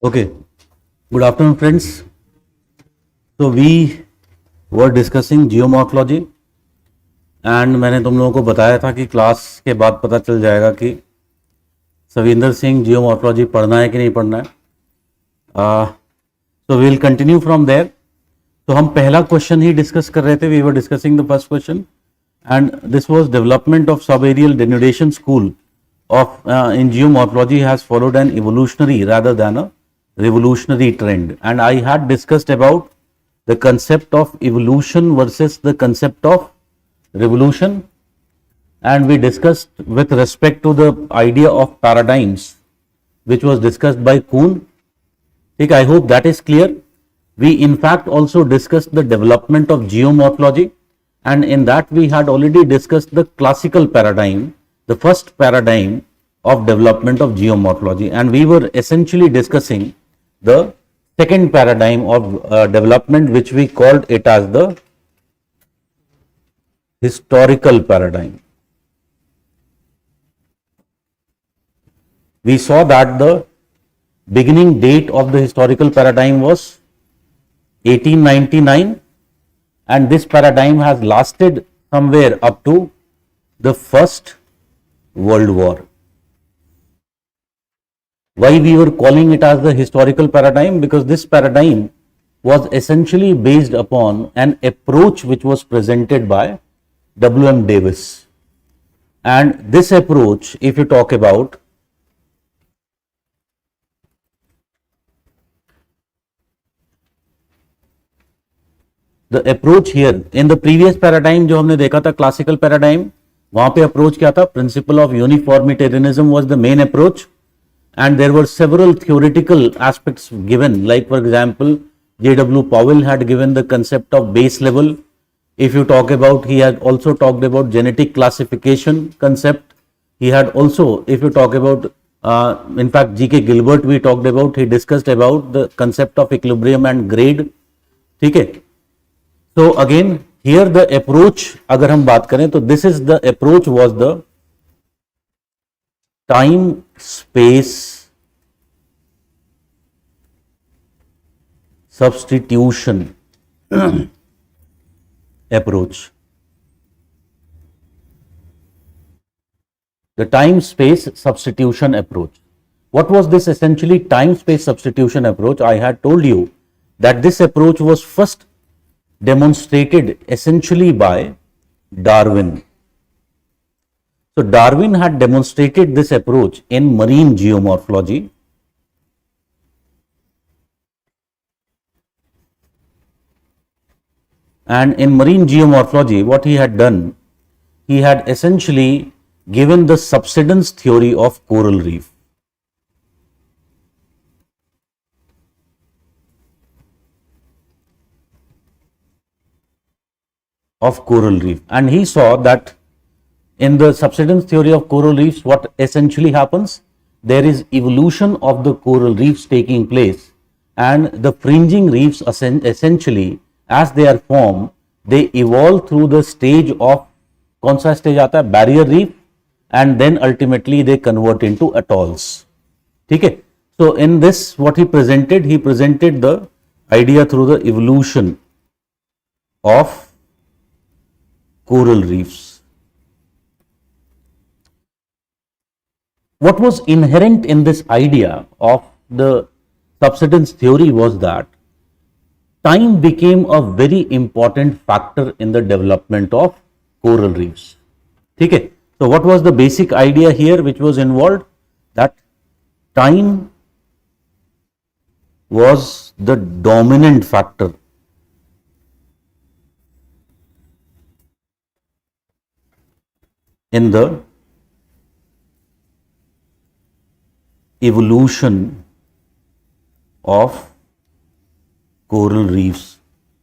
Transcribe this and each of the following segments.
Okay, good afternoon, friends. So we were discussing geomorphology and मैंने तुम लोगों को बताया था कि क्लास के बाद पता चल जाएगा कि सविंदर सिंह जियोमॉर्फोलॉजी पढ़ना है कि नहीं पढ़ना है. So we will continue from there. तो हम पहला क्वेश्चन ही डिस्कस कर रहे थे. We were discussing the first question and this was development of subaerial denudation school of in geomorphology has followed an evolutionary rather than a revolutionary trend, and I had discussed about the concept of evolution versus the concept of revolution, and we discussed with respect to the idea of paradigms which was discussed by Kuhn. I hope that is clear. We in fact also discussed the development of geomorphology, and in that we had already discussed the classical paradigm, the first paradigm of development of geomorphology, and we were essentially discussing the second paradigm of development, which we called it as the historical paradigm. We saw that the beginning date of the historical paradigm was 1899, and this paradigm has lasted somewhere up to the First World War. Why we were calling it as the historical paradigm? Because this paradigm was essentially based upon an approach which was presented by W.M. Davis. And this approach, if you talk about, the approach here in the previous paradigm जो हमने देखा था classical paradigm, वहां पे approach क्या था? Principle of uniformitarianism was the main approach, and there were several theoretical aspects given, like for example J.W. Powell had given the concept of base level. If you talk about, he had also talked about genetic classification concept. He had also, if you talk about, in fact G.K. Gilbert we talked about, he discussed about the concept of equilibrium and grade. Okay. So again here the approach, अगर हम बात करें तो this is the approach was the time space substitution approach. The time space substitution approach. What was this essentially time space substitution approach? I had told you that this approach was first demonstrated essentially by Darwin. So Darwin had demonstrated this approach in marine geomorphology, and in marine geomorphology what he had done, he had essentially given the subsidence theory of coral reef. And he saw that in the subsidence theory of coral reefs, what essentially happens? There is evolution of the coral reefs taking place, and the fringing reefs essentially as they are formed, they evolve through the stage of, कौन सा stage आता है? Barrier reef, and then ultimately they convert into atolls. ठीक है? So in this what he presented the idea through the evolution of coral reefs. What was inherent in this idea of the subsidence theory was that time became a very important factor in the development of coral reefs. Okay. So what was the basic idea here which was involved? That time was the dominant factor in the evolution of coral reefs.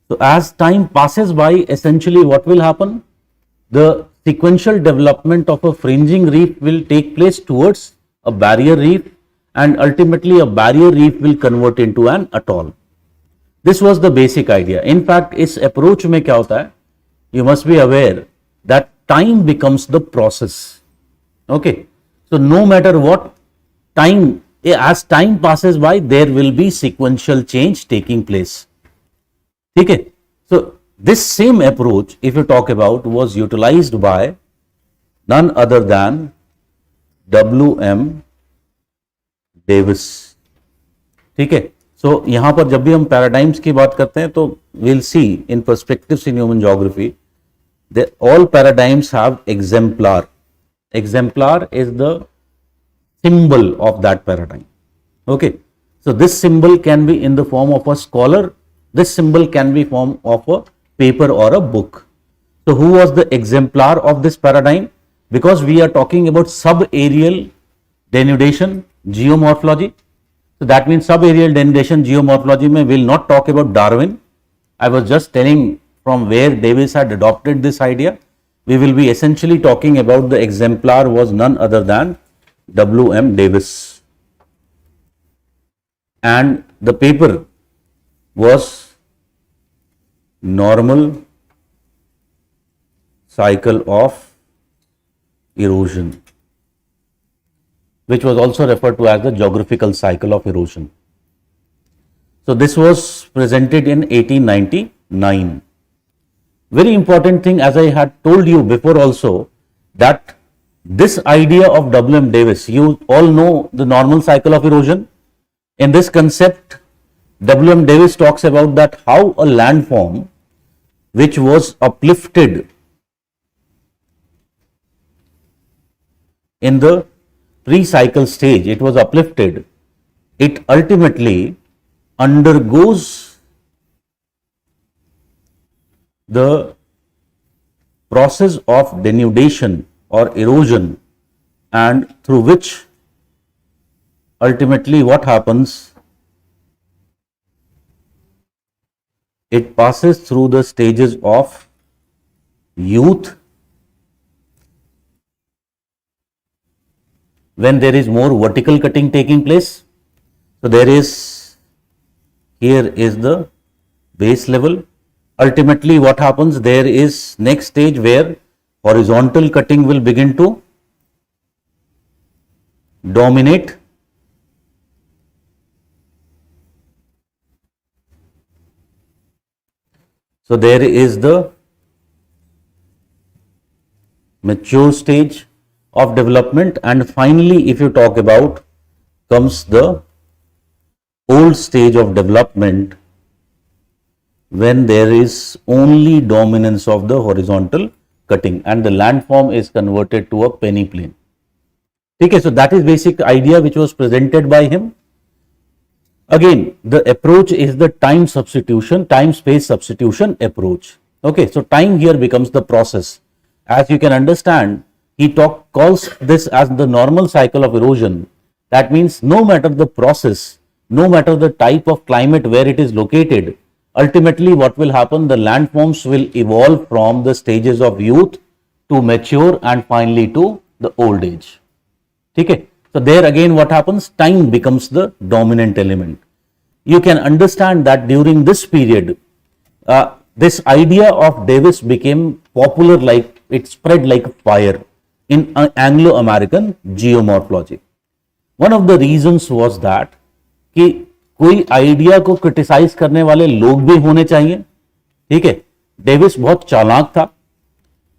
So as time passes by, essentially what will happen? The sequential development of a fringing reef will take place towards a barrier reef, and ultimately a barrier reef will convert into an atoll. This was the basic idea. In fact, इस approach में क्या होता है? You must be aware that time becomes the process. Okay. So no matter what time as time passes by, there will be sequential change taking place. Okay, so this same approach, if you talk about, was utilized by none other than W.M. Davis. ठीक है, सो यहां पर जब भी हम paradigms की बात करते हैं तो we'll see in perspectives in human geography that all paradigms have exemplar. Exemplar is the symbol of that paradigm. Okay, so this symbol can be in the form of a scholar, this symbol can be form of a paper or a book. So who was the exemplar of this paradigm? Because we are talking about subaerial denudation geomorphology, so that means subaerial denudation geomorphology mein will not talk about Darwin. I was just telling from where Davis had adopted this idea. We will be essentially talking about the exemplar was none other than W.M. Davis, and the paper was normal cycle of erosion, which was also referred to as the geographical cycle of erosion. So this was presented in 1899. Very important thing, as I had told you before also, that this idea of W.M. Davis, you all know the normal cycle of erosion. In this concept, W.M. Davis talks about that how a landform which was uplifted in the pre-cycle stage, it was uplifted, it ultimately undergoes the process of denudation or erosion, and through which ultimately what happens, it passes through the stages of youth, when there is more vertical cutting taking place. So there is, here is the base level. Ultimately what happens, there is next stage where horizontal cutting will begin to dominate. So there is the mature stage of development, and finally if you talk about, comes the old stage of development, when there is only dominance of the horizontal cutting and the landform is converted to a peneplain. Okay, so that is basic idea which was presented by him. Again, the approach is the time substitution, time space substitution approach. Okay, so time here becomes the process. As you can understand, he calls this as the normal cycle of erosion. That means no matter the process, no matter the type of climate where it is located, ultimately what will happen, the landforms will evolve from the stages of youth to mature and finally to the old age. Okay, so there again what happens, time becomes the dominant element. You can understand that during this period, this idea of Davis became popular, like it spread like fire in Anglo-American geomorphology. One of the reasons was that कि कोई idea को criticise करने वाले लोग भी होने चाहिए. ठीक है, डेविस बहुत चालाक था.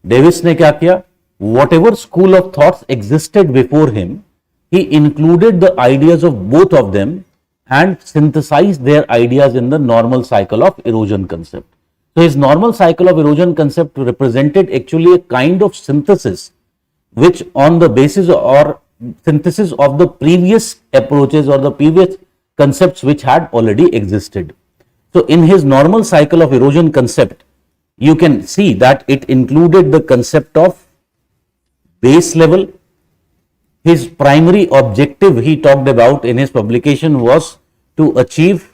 डेविस ने क्या किया, whatever school of thoughts existed before him, he included the ideas of both of them and synthesized their ideas in the normal cycle of erosion concept. So his normal cycle of erosion concept represented actually a kind of synthesis, which on the basis or synthesis of the previous approaches or the previous concepts which had already existed. So in his normal cycle of erosion concept, you can see that it included the concept of base level. His primary objective he talked about in his publication was to achieve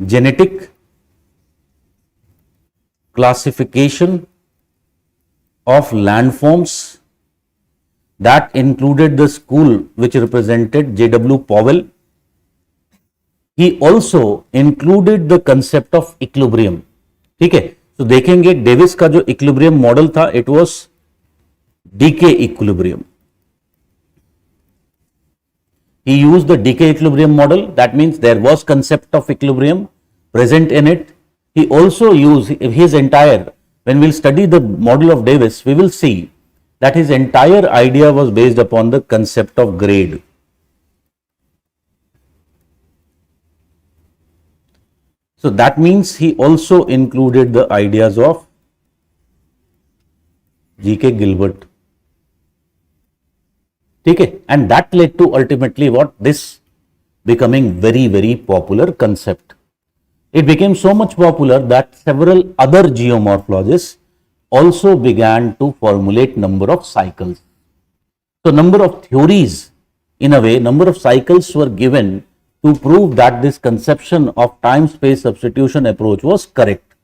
genetic classification of landforms. That included the school which represented J.W. Powell. He also included the concept of equilibrium. ठीक है, तो देखेंगे Davis का जो equilibrium model था, it was DK equilibrium. He used the decay equilibrium model. That means there was concept of equilibrium present in it. He also used his entire, when we'll study the model of Davis, we will see that his entire idea was based upon the concept of grade. So that means he also included the ideas of G.K. Gilbert. Okay, and that led to ultimately what? This becoming very, very popular concept. It became so much popular that several other geomorphologists also began to formulate number of cycles. So number of theories, in a way, number of cycles were given to prove that this conception of time space substitution approach was correct.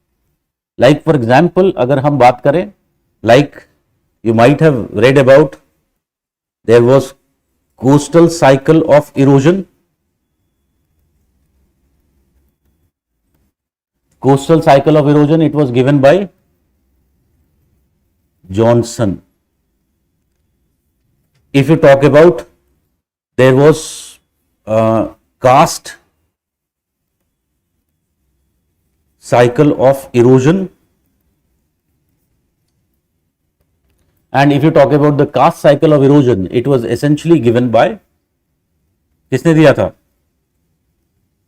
Like for example, अगर हम बात करें, like you might have read about, there was coastal cycle of erosion. Coastal cycle of erosion, it was given by Johnson. If you talk about, there was karst cycle of erosion, and if you talk about the karst cycle of erosion, it was essentially given by, किसने दिया था?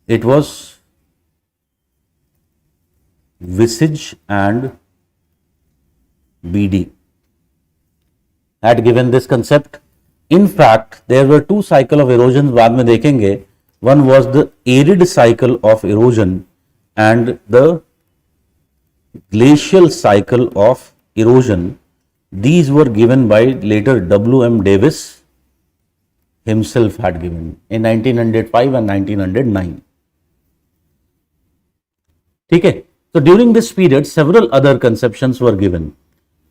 It was Visage and BD had given this concept. In fact, there were two cycle of erosions, बाद में देखेंगे. One was the arid cycle of erosion and the glacial cycle of erosion. These were given by later W.M. Davis himself had given in 1905 and 1909. ठीक है. So during this period, several other conceptions were given.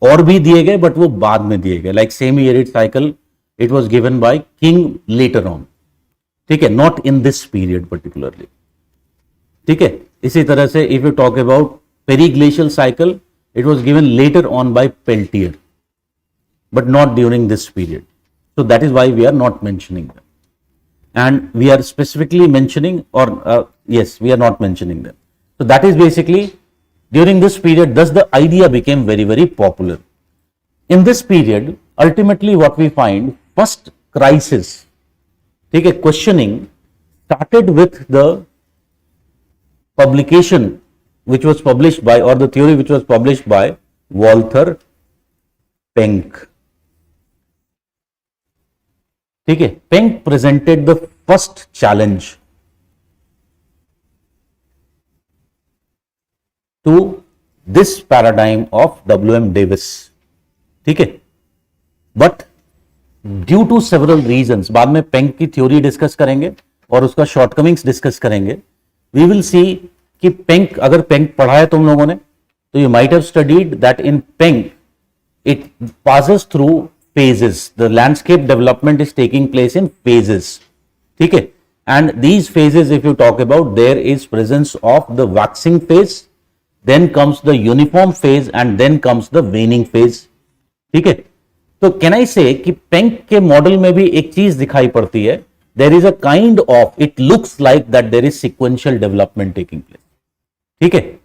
और भी दिए गए, but वो बाद में दिए गए. Like semi-arid cycle, it was given by King later on. ठीक है, not in this period particularly. ठीक है. इसी तरह से if you talk about periglacial cycle, it was given later on by Peltier, but not during this period. So that is why we are not mentioning them. And we are specifically mentioning, or yes, we are not mentioning them. So that is basically during this period, thus the idea became very, very popular. In this period, ultimately what we find, first crisis, take a questioning, started with the publication which was published by, or the theory which was published by Walther Penck. ठीक है, Penck presented the first challenge to this paradigm of W.M. Davis. ठीक है, but due to several reasons, बाद में Penck की theory discuss करेंगे और उसका shortcomings discuss करेंगे. We will see कि Penck, अगर Penck पढ़ा है तुम लोगों ने, तो you might have studied that in Penck it passes through phases. The landscape development is taking place in phases. ठीक है, and these phases, if you talk about, there is presence of the waxing phase, then comes the uniform phase, and then comes the waning phase. ठीक है, तो can I say कि Penck के model में भी एक चीज दिखाई पड़ती है, there is a kind of, it looks like that there is sequential development taking place. ठीक है,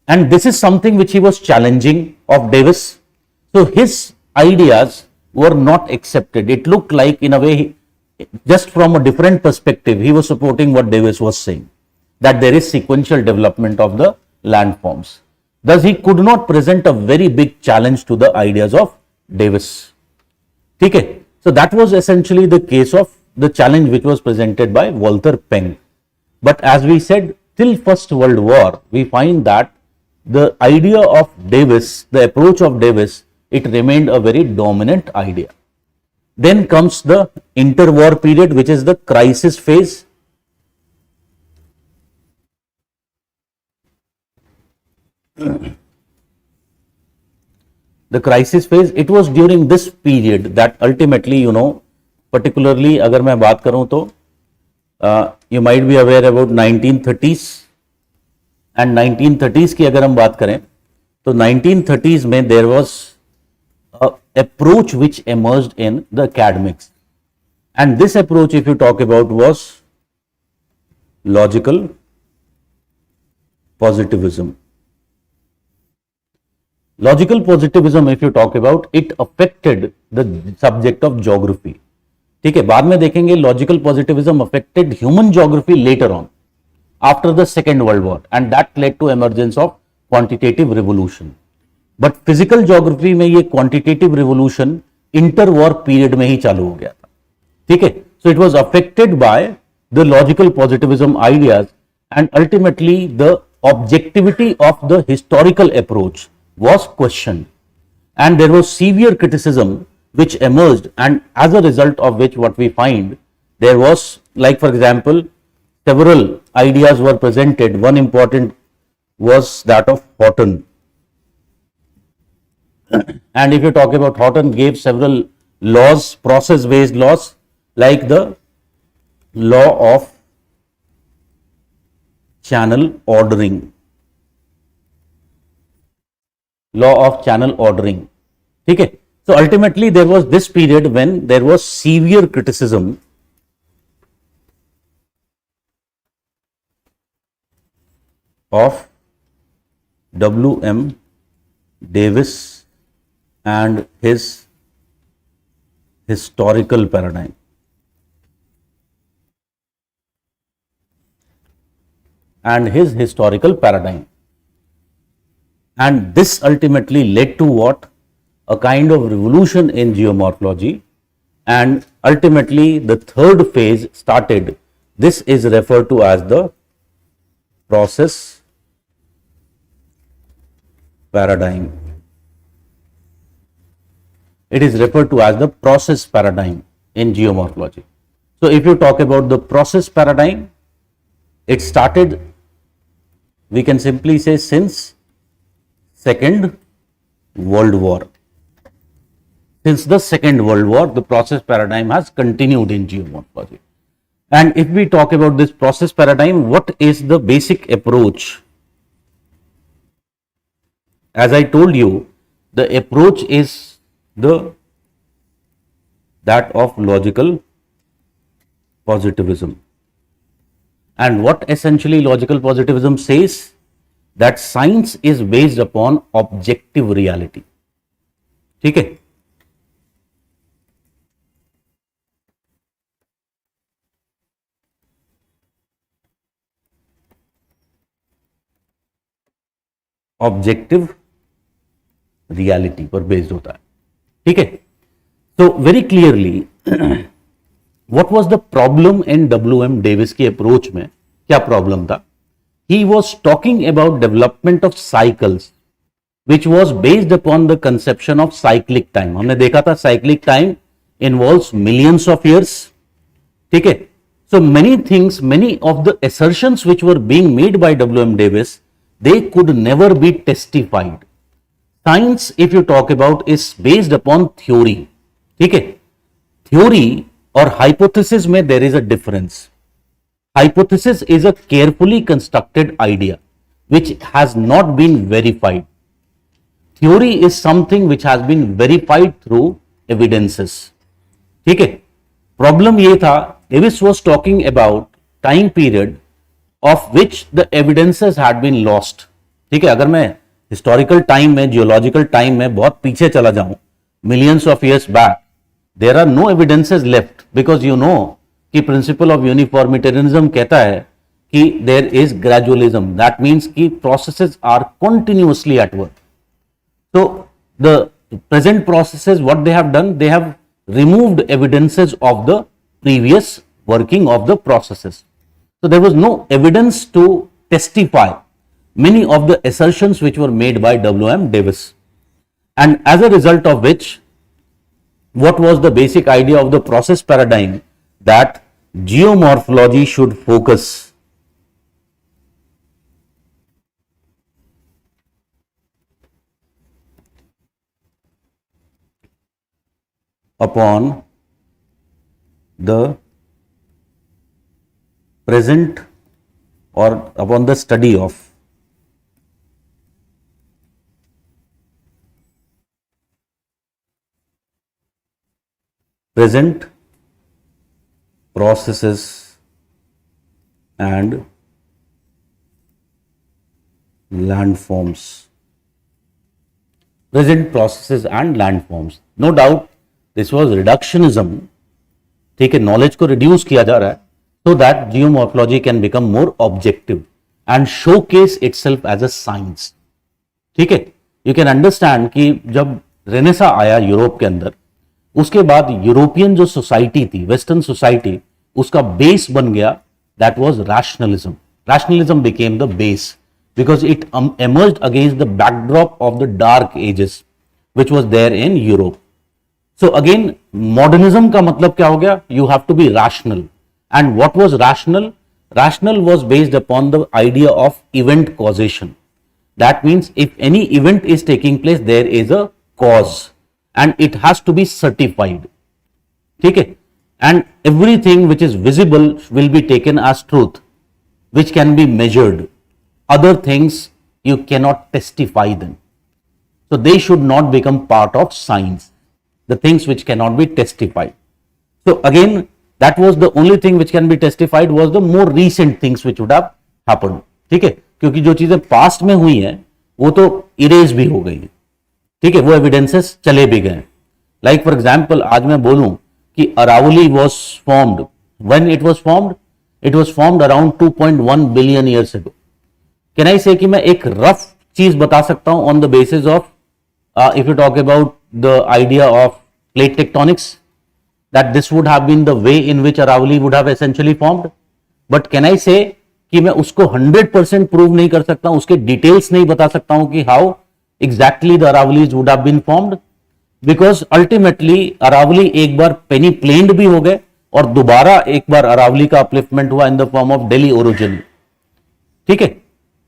and this is something which he was challenging of Davis. So his ideas were not accepted. It looked like, in a way, just from a different perspective, he was supporting what Davis was saying, that there is sequential development of the landforms. Thus, he could not present a very big challenge to the ideas of Davis. Okay, so that was essentially the case of the challenge which was presented by Walther Penck. But as we said, till First World War, we find that the idea of Davis, the approach of Davis, it remained a very dominant idea. Then comes the interwar period, which is the crisis phase. The crisis phase, it was during this period that ultimately, you know, particularly अगर मैं बात करूं तो you might be aware about 1930s, and 1930s की अगर हम बात करें तो 1930s में there was a approach which emerged in the academics, And this approach, if you talk about, was logical positivism. Logical positivism, if you talk about, it affected the subject of geography. ठीक है, बाद में देखेंगे logical positivism affected human geography later on after the second world war and that led to emergence of quantitative revolution. But physical geography में ये quantitative revolution inter war period में ही चालू हो गया था. ठीक है, so it was affected by the logical positivism ideas and ultimately the objectivity of the historical approach was questioned, and there was severe criticism which emerged, and as a result of which what we find there was, like for example, several ideas were presented. One important was that of Horton, and if you talk about Horton, gave several laws, process based laws, like the law of channel ordering. Law of channel ordering. ठीक है, so ultimately there was this period when there was severe criticism of W.M. Davis and his historical paradigm. And this ultimately led to what? A kind of revolution in geomorphology, and ultimately the third phase started. This is referred to as the process paradigm. It is referred to as the process paradigm in geomorphology. So if you talk about the process paradigm, it started, we can simply say, since Second World War. Since the Second World War, the process paradigm has continued in geomorphology. And if we talk about this process paradigm, what is the basic approach? As I told you, the approach is that of logical positivism. And what essentially logical positivism says? That science is based upon objective reality. ठीक है, objective reality पर based होता है. ठीक है, तो very clearly what was the problem in W.M. Davis की approach में? क्या प्रॉब्लम था? He was talking about development of cycles, which was based upon the conception of cyclic time. हमने देखा था cyclic time involves millions of years. ठीक है, so many things, many of the assertions which were being made by W.M. Davis, they could never be testified. Science, if you talk about, is based upon theory. ठीक है, theory और hypothesis में there is a difference. Hypothesis is a carefully constructed idea which has not been verified. Theory is something which has been verified through evidences. ठीक है, problem ये था, Davis was talking about time period of which the evidences had been lost. ठीक है, अगर मैं historical time में, geological time में बहुत पीछे चला जाऊं, millions of years back, there are no evidences left, because you know कि प्रिंसिपल ऑफ यूनिफॉर्मिटेरियनिज्म कहता है कि there is gradualism. That means कि processes are continuously at work. So the present processes, what they have done, they have removed evidences of the previous working of the processes. So there was no evidence to testify many of the assertions which were made by W.M. Davis. And as a result of which, what was the basic idea of the process paradigm? That geomorphology should focus upon the present or upon the study of present processes and landforms. Present processes and landforms. No doubt this was reductionism. ठीक है, knowledge को reduce किया जा रहा है so that geomorphology can become more objective and showcase itself as a science. ठीक है, you can understand कि जब रेनेसा आया यूरोप के अंदर, उसके बाद यूरोपियन जो सोसाइटी थी, वेस्टर्न सोसाइटी, उसका बेस बन गया, that was rationalism. Rationalism became the base because it emerged against the backdrop of the dark ages which was there in Europe. So again, modernism का मतलब क्या हो गया? You have to be rational. And what was rational? Rational was based upon the idea of event causation. That means if any event is taking place, there is a cause and it has to be certified. ठीक है? And everything which is visible will be taken as truth, which can be measured. Other things you cannot testify them. So they should not become part of science. The things which cannot be testified. So again, that was the only thing which can be testified was the more recent things which would have happened. ठीक है, क्योंकि जो चीजें past में हुई हैं वो तो इरेज भी हो गई है. ठीक है, वो एविडेंसेस चले भी गए. लाइक फॉर एग्जाम्पल, आज मैं बोलूं कि Aravali was formed. When it was formed? It was formed around 2.1 billion years ago. Can I say कि मैं एक रफ चीज बता सकता हूं on the basis of if you talk about the idea of plate tectonics, that this would have been the way in which Aravali would have essentially formed. But can I say कि मैं उसको 100% prove नहीं कर सकता हूं, उसके details नहीं बता सकता हूं कि how exactly the Aravalis would have been formed, because ultimately Aravali एक बार पेनी प्लेन्ड भी हो गए और दोबारा एक बार अरावली का अपलिफ्टमेंट हुआ in the form of daily origin. ठीक है,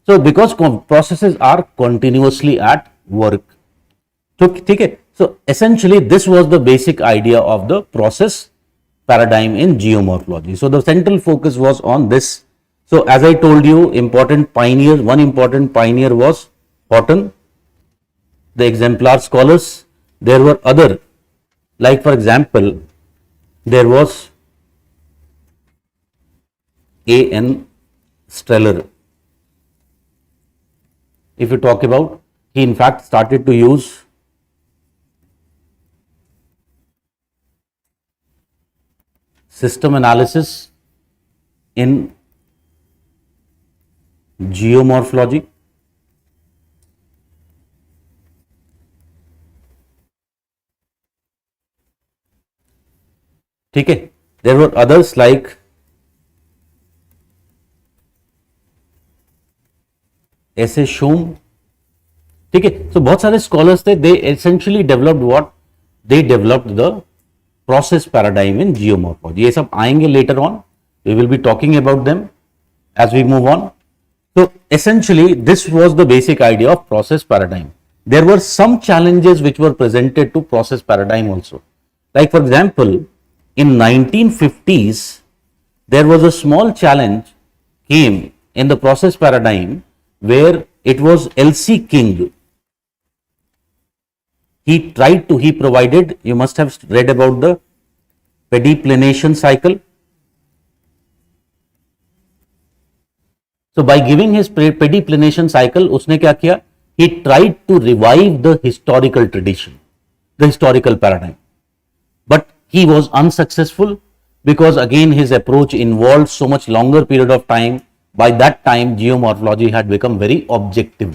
so because processes are continuously at work. So ठीक है, so essentially this was the basic idea of the process paradigm in geomorphology. So the central focus was on this. So as I told you, important pioneers, one important pioneer was Horton, the exemplar scholars. There were other, like for example, there was A.N. Streller. If you talk about, he in fact started to use system analysis in geomorphology. ठीक है, there were others like ऐसे शूम. ठीक है, तो बहुत सारे scholars थे. They essentially developed what? They developed the process paradigm in geomorphology. ये सब आएंगे later on. We will be talking about them as we move on. तो essentially this was the basic idea of process paradigm. There were some challenges which were presented to process paradigm also. Like for example, in 1950s there was a small challenge came in the process paradigm where it was L.C. King. He provided, you must have read about the pediplanation cycle. So by giving his pediplanation cycle, उसने क्या किया? He tried to revive the historical tradition, the historical paradigm. But he was unsuccessful because again his approach involved so much longer period of time. By that time geomorphology had become very objective.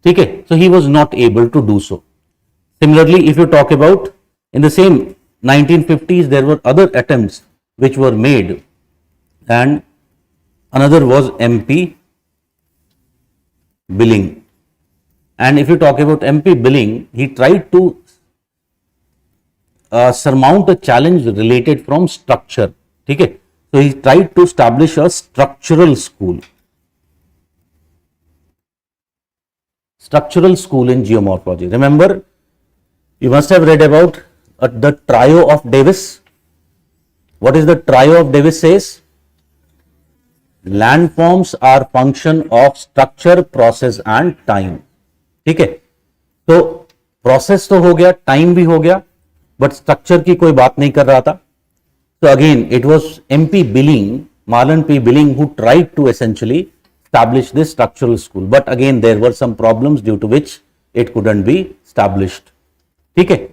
ठीक है, so he was not able to do so. Similarly, if you talk about in the same 1950s, there were other attempts which were made, and another was MP Billing. And if you talk about MP Billing, he tried to surmount a challenge related from structure. ठीक है, so he tried to establish a structural school. Structural school in geomorphology. Remember, you must have read about the trio of Davis. What is the trio of Davis says? Landforms are function of structure, process and time. ठीक है, तो process तो हो गया, time भी हो गया, but structure की कोई बात नहीं कर रहा था. So again, it was MP Billing, Marlon P. Billing, who tried to essentially establish this structural school. But again, there were some problems due to which it couldn't be established. Okay.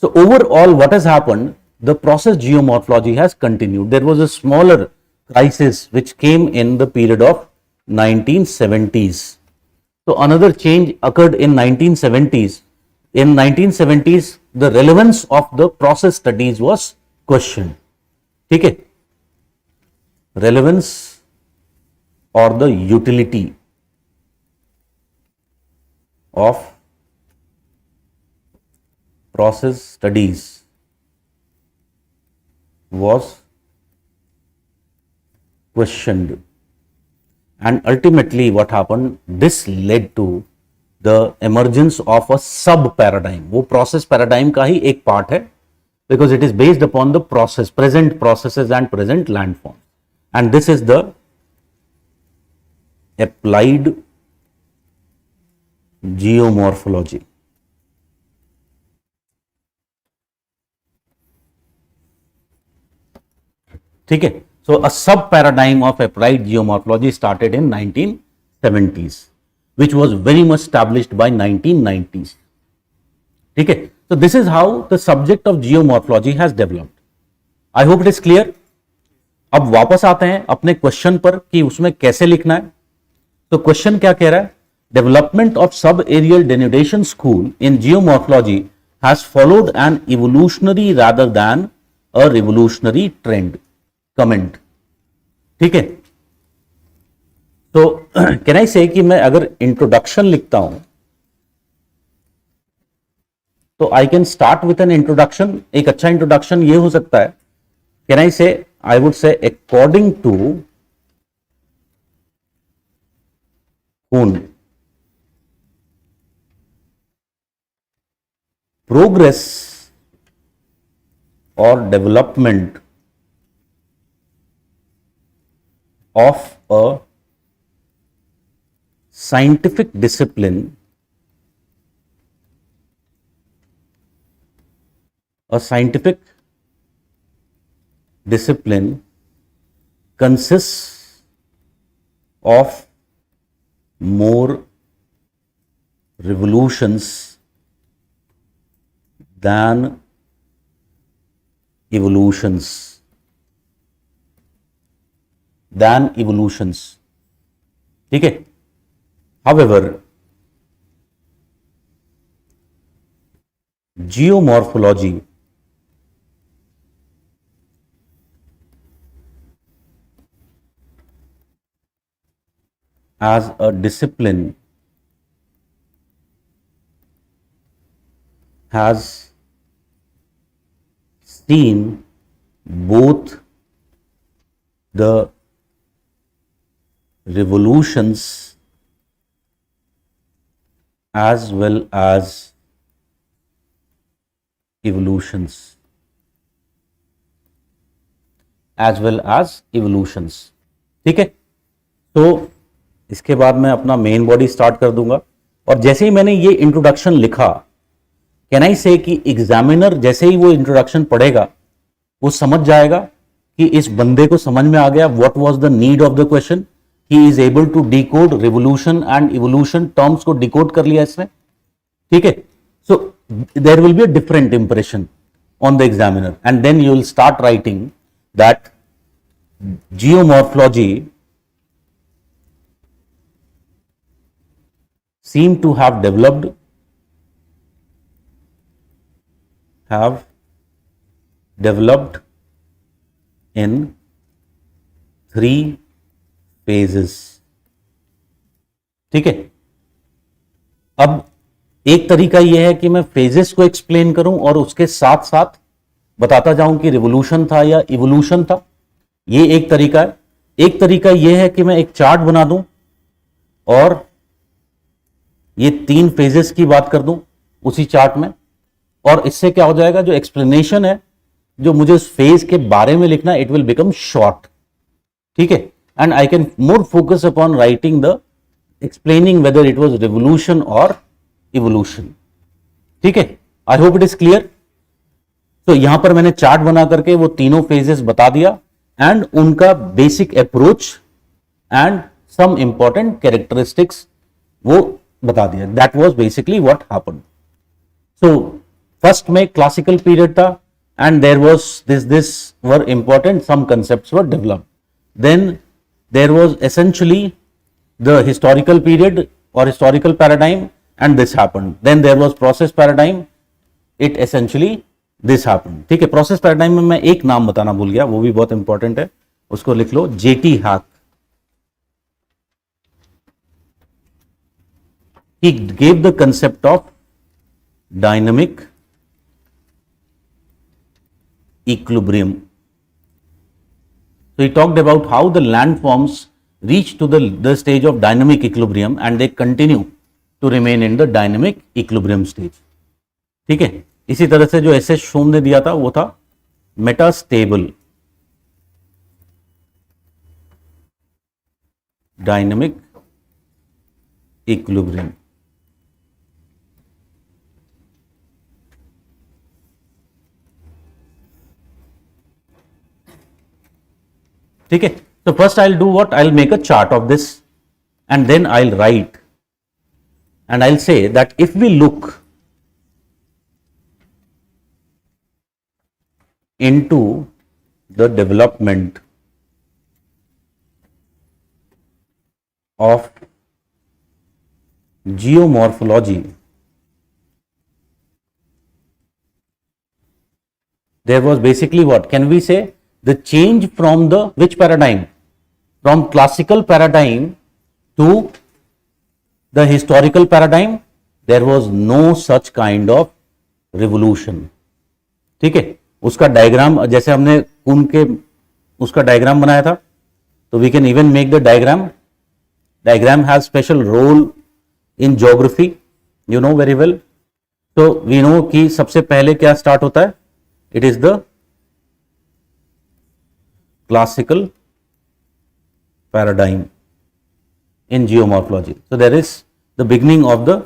So overall, what has happened? The process geomorphology has continued. There was a smaller crisis which came in the period of 1970s. So another change occurred in 1970s. In 1970s, the relevance of the process studies was questioned. ठीक है, relevance or the utility of process studies was questioned, and ultimately what happened, this led to the emergence of a sub paradigm. वो process paradigm का ही एक part है, because it is based upon the process, present processes and present landforms, and this is the applied geomorphology. ठीक है, so a sub paradigm of applied geomorphology started in 1970s, which was very much established by 1990s. ठीक है, so this is how the subject of geomorphology has developed. I hope it is clear. अब वापस आते हैं अपने question पर कि उसमें कैसे लिखना है. तो क्वेश्चन क्या कह रहा है? Development of sub-aerial denudation school in geomorphology has followed an evolutionary rather than a revolutionary trend. Comment. ठीक है, तो कैन आई से कि मैं अगर इंट्रोडक्शन लिखता हूं तो I can start with an introduction. एक अच्छा इंट्रोडक्शन ये हो सकता है, can I say, I would say according to Kuhn, progress or development of a scientific discipline, consists of more revolutions than evolutions. ठीक है. However, geomorphology as a discipline has seen both the revolutions as well as evolutions. ठीक है, तो इसके बाद मैं अपना main body start कर दूंगा. और जैसे ही मैंने ये इंट्रोडक्शन लिखा, कैन आई से कि एग्जामिनर जैसे ही वो इंट्रोडक्शन पढ़ेगा वो समझ जाएगा कि इस बंदे को समझ में आ गया what was the need of the question. He is able to decode revolution and evolution terms को डिकोड कर लिया इसने. ठीक है, so there will be a different impression on the examiner, and then you will start writing that geomorphology seem to have developed in 3 phases. ठीक है, अब एक तरीका यह है कि मैं फेजेस को एक्सप्लेन करूं और उसके साथ साथ बताता जाऊं कि रिवोल्यूशन था या इवोल्यूशन था. ये एक तरीका है. एक तरीका यह है कि मैं एक चार्ट बना दूं और ये 3 फेजेस की बात कर दूं उसी चार्ट में, और इससे क्या हो जाएगा, जो एक्सप्लेनेशन है जो मुझे उस फेज के बारे में लिखना, इट विल बिकम शॉर्ट. ठीक है, and I can more focus upon writing the explaining whether it was revolution और इवोल्यूशन. ठीक है, I hope it is clear. तो यहां पर मैंने चार्ट बना करके वो तीनों फेजेस बता दिया एंड उनका basic approach and some important characteristics वो बता दिया. That was basically what happened. So first में क्लासिकल पीरियड था and there was this were important, some concepts were developed. Then there was essentially the historical period or historical paradigm and this happened. Then there was process paradigm, it essentially this happened. ठीक है. process paradigm में मैं एक नाम बताना भूल गया, वो भी बहुत इंपॉर्टेंट है, उसको लिख लो, JT Hack. he gave the concept of dynamic equilibrium. So he talked about how the landforms reach to the stage of dynamic equilibrium and they continue to remain in the dynamic equilibrium stage. ठीक है. इसी तरह से जो S Shome ने दिया था वो था मेटास्टेबल डायनेमिक इक्विलिब्रियम. ठीक है. So first I'll do what? I'll make a chart of this and then I'll write and I'll say that if we look into the development of geomorphology, there was basically what? Can we say the change from the which paradigm? From classical paradigm to the historical paradigm, there was no such kind of revolution. ठीक है. उसका diagram जैसे हमने उनके उसका diagram बनाया था, तो we can even make the diagram. Diagram has special role in geography, you know very well. तो वी नो कि सबसे पहले क्या स्टार्ट होता है? It is the classical paradigm in geomorphology. So there is the beginning of the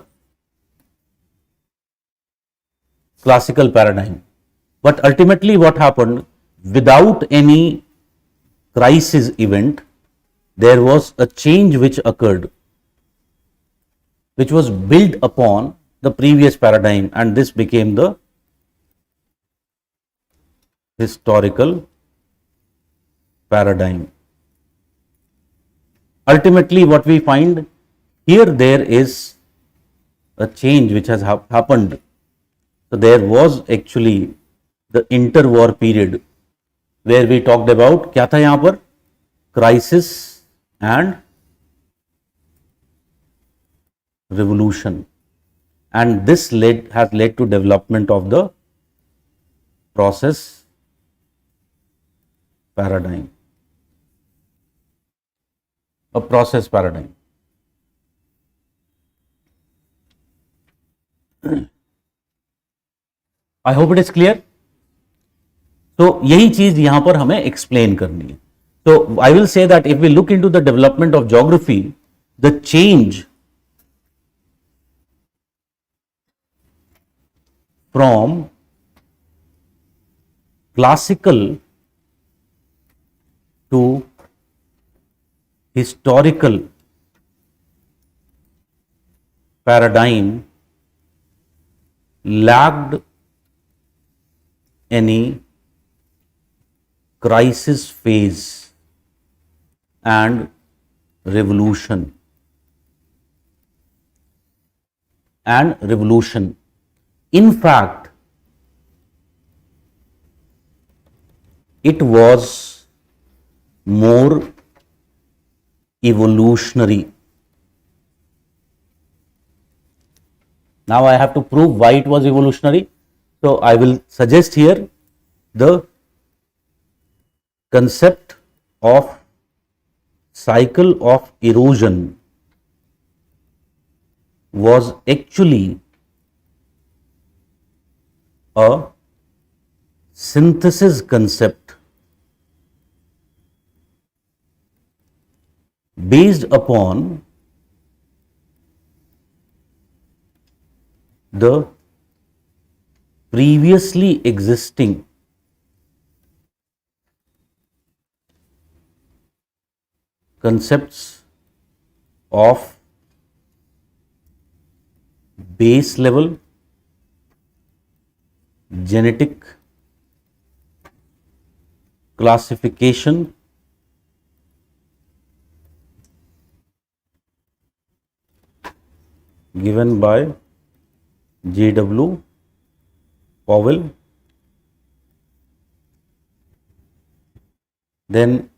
classical paradigm. But ultimately what happened? Without any crisis event, there was a change which occurred, which was built upon the previous paradigm, and this became the historical paradigm. Ultimately what we find here, there is a change which has happened. So there was actually the interwar period where we talked about क्या था यहाँ पर? Crisis and revolution, and this has led to development of the process paradigm. A process paradigm. I hope it is clear. तो यही चीज यहां पर हमें एक्सप्लेन करनी है. तो I will say that if we look into the development of geography, the change from classical to historical paradigm lacked any crisis phase and revolution. In fact, it was more evolutionary. Now I have to prove why it was evolutionary. So I will suggest here the concept of cycle of erosion was actually a synthesis concept based upon the previously existing concepts of base level genetic classification given by J.W. Powell. Then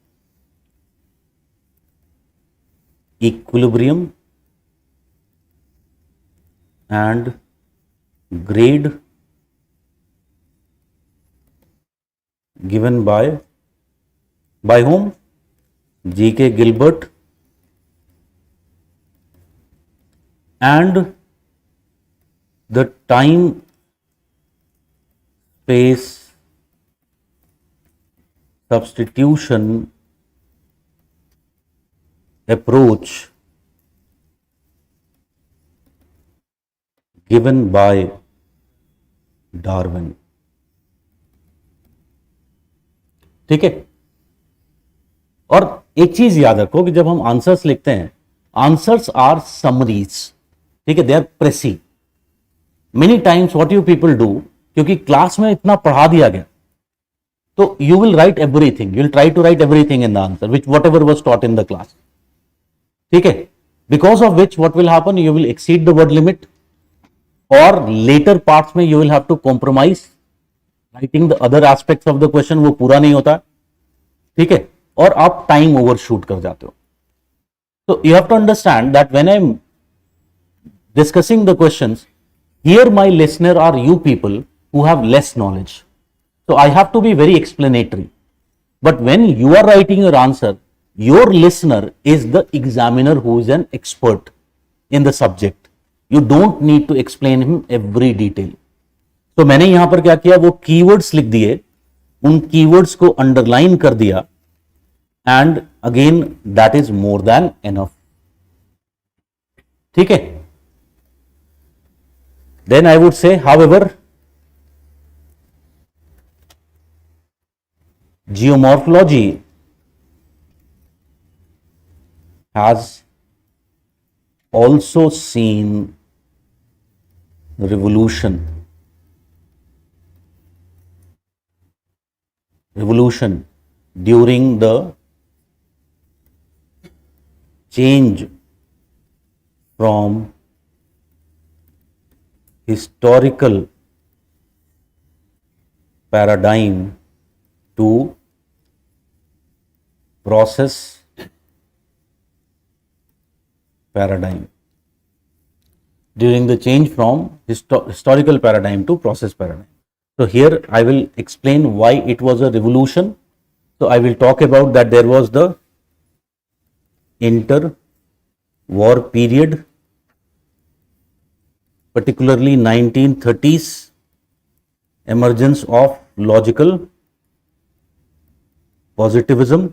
equilibrium and grade given by whom? G.K. Gilbert. And the time space substitution approach given by Darwin. ठीक है। और एक चीज याद रखो कि जब हम आंसर्स लिखते हैं, आंसर्स आर समरीज, ठीक है, they are precis. Many times what you people do, क्योंकि क्लास में इतना पढ़ा दिया गया, तो you will write everything, you will try to write everything in the answer which whatever was taught in the class, ठीक है, because of which what will happen, you will exceed the word limit, और later parts में you will have to compromise writing the other aspects of the question, वो पूरा नहीं होता, ठीक है, और आप टाइम ओवर शूट कर जाते हो। तो you have to understand that when I am discussing the questions, here my listener are you people who have less knowledge, so I have to be very explanatory. But when you are writing your answer, your listener is the examiner who is an expert in the subject. You don't need to explain him every detail. तो मैंने यहां पर क्या किया, वो keywords लिख दिए, उन कीवर्ड्स को अंडरलाइन कर दिया, and again that is more than enough, ठीक है। Then I would say, however, geomorphology has also seen revolution during the change from historical paradigm to process paradigm. During the change from historical paradigm to process paradigm. So here I will explain why it was a revolution. So I will talk about that there was the inter-war period, particularly 1930s, emergence of logical positivism,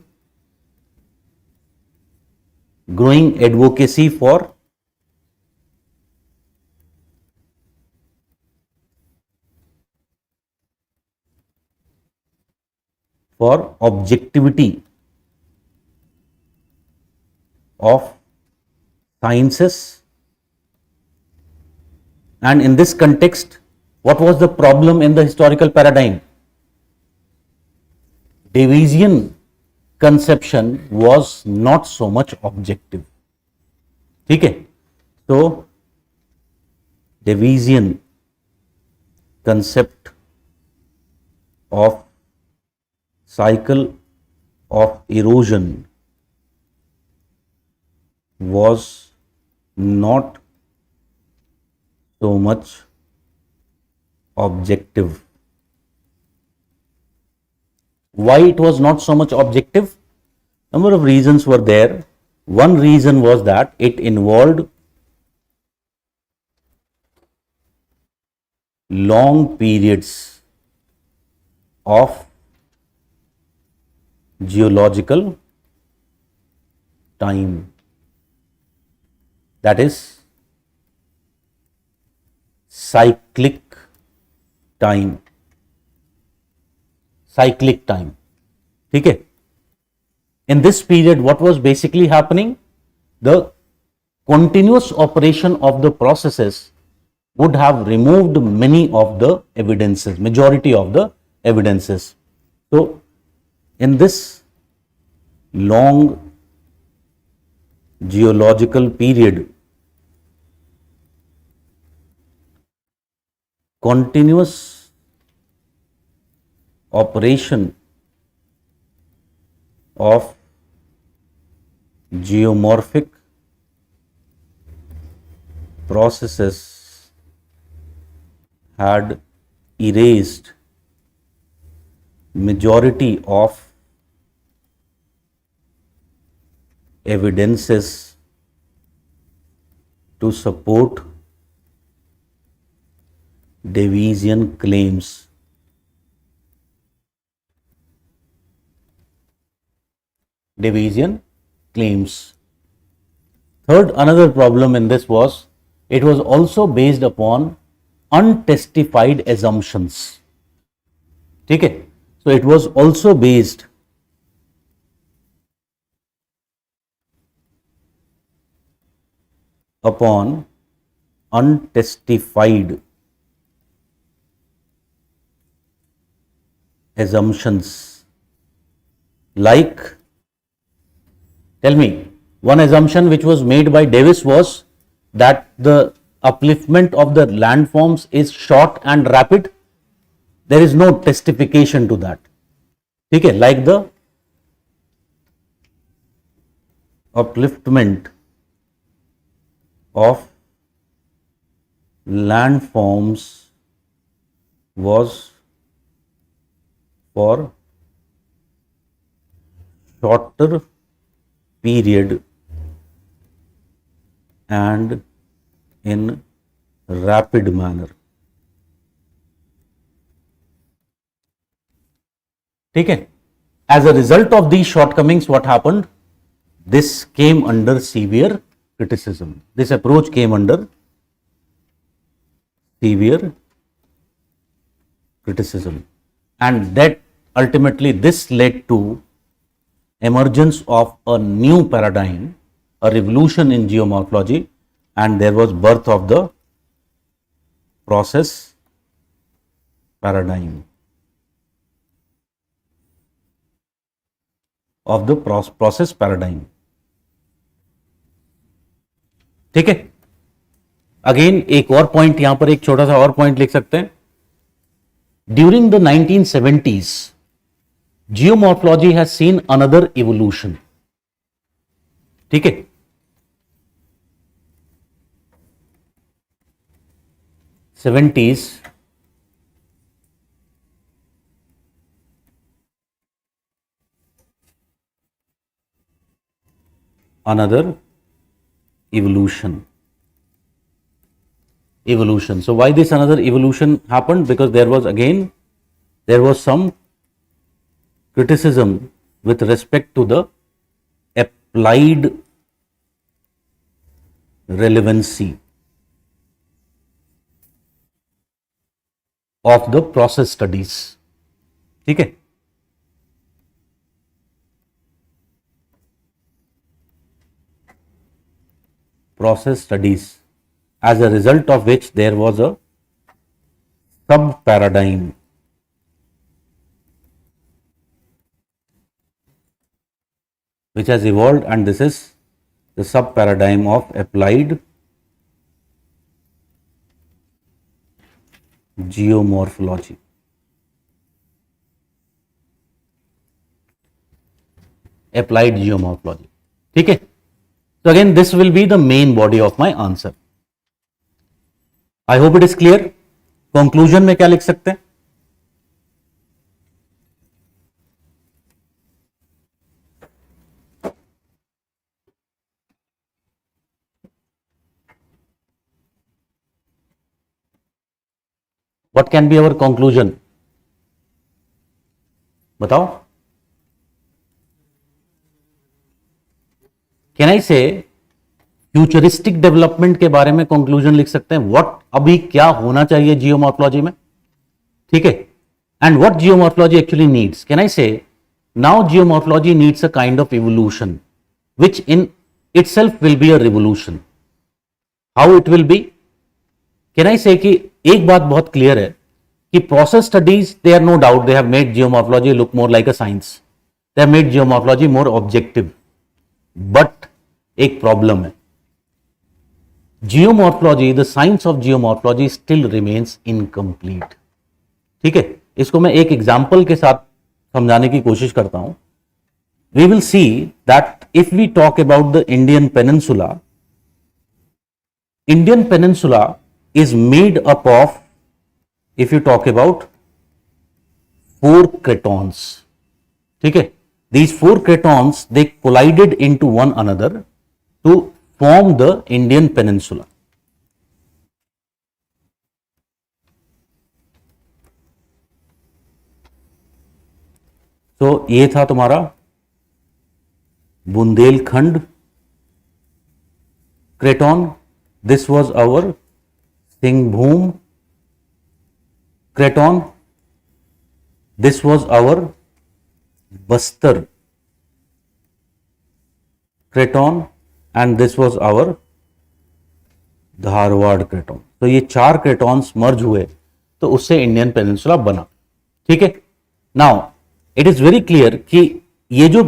growing advocacy for objectivity of sciences. And in this context, what was the problem in the historical paradigm? Division conception was not so much objective, ठीक है। तो division concept of cycle of erosion was not so much objective. Why it was not so much objective? Number of reasons were there. One reason was that it involved long periods of geological time, that is cyclic time, cyclic time. ठीक है. In this period, what was basically happening? The continuous operation of the processes would have removed many of the evidences, majority of the evidences. So, in this long geological period, continuous operation of geomorphic processes had erased majority of evidences to support Daviesian claims. Daviesian claims. Third, another problem in this was it was also based upon untestified assumptions. ठीक है. So it was also based upon untestified assumptions. Like, tell me, one assumption which was made by Davis was that the upliftment of the landforms is short and rapid. There is no testification to that. ठीक है. Like the upliftment of landforms was for shorter period and in rapid manner. ठीक है. As a result of these shortcomings, what happened? This came under severe criticism. This approach came under severe criticism, and that ultimately this led to emergence of a new paradigm, a revolution in geomorphology, and there was birth of the process paradigm, of the process paradigm. ठीक है. Again एक और point यहां पर, एक छोटा सा और पॉइंट लिख सकते हैं. During the 1970s, geomorphology has seen another evolution. ठीक है. '70s another evolution. So why this another evolution happened? Because there was some criticism with respect to the applied relevancy of the process studies. ठीक है. Process studies, as a result of which there was a sub paradigm which has evolved, and this is the sub paradigm of applied geomorphology. Applied geomorphology. ठीक है. So again, this will be the main body of my answer. I hope it is clear. Conclusion में क्या लिख सकते हैं? What can be our conclusion? बताओ. Can I say futuristic development के बारे में कंक्लूजन लिख सकते हैं? व्हाट अभी क्या होना चाहिए जियोमॉर्फोलॉजी में? ठीक है. And what geomorphology actually needs? Can I say now geomorphology needs a kind of evolution, which in itself will be a revolution. How it will be? Can I say कि एक बात बहुत क्लियर है कि process studies, they are no doubt they have made geomorphology look more like a science. They have made geomorphology more objective. But एक problem है. Geomorphology, the science of geomorphology still remains incomplete. ठीक है, इसको मैं एक example के साथ समझाने की कोशिश करता हूं. We will see that if we talk about the Indian peninsula is made up of, if you talk about 4 cratons. ठीक है, these 4 cratons they collided into one another to form the Indian peninsula. तो ये था तुम्हारा Bundelkhand craton. This was our Singhbhum craton. This was our Bastar craton and this was our Dharwar craton. तो ये 4 क्रेटॉन्स मर्ज हुए तो उससे इंडियन पेनिनसुला बना. ठीक है. Now it is very clear कि ये जो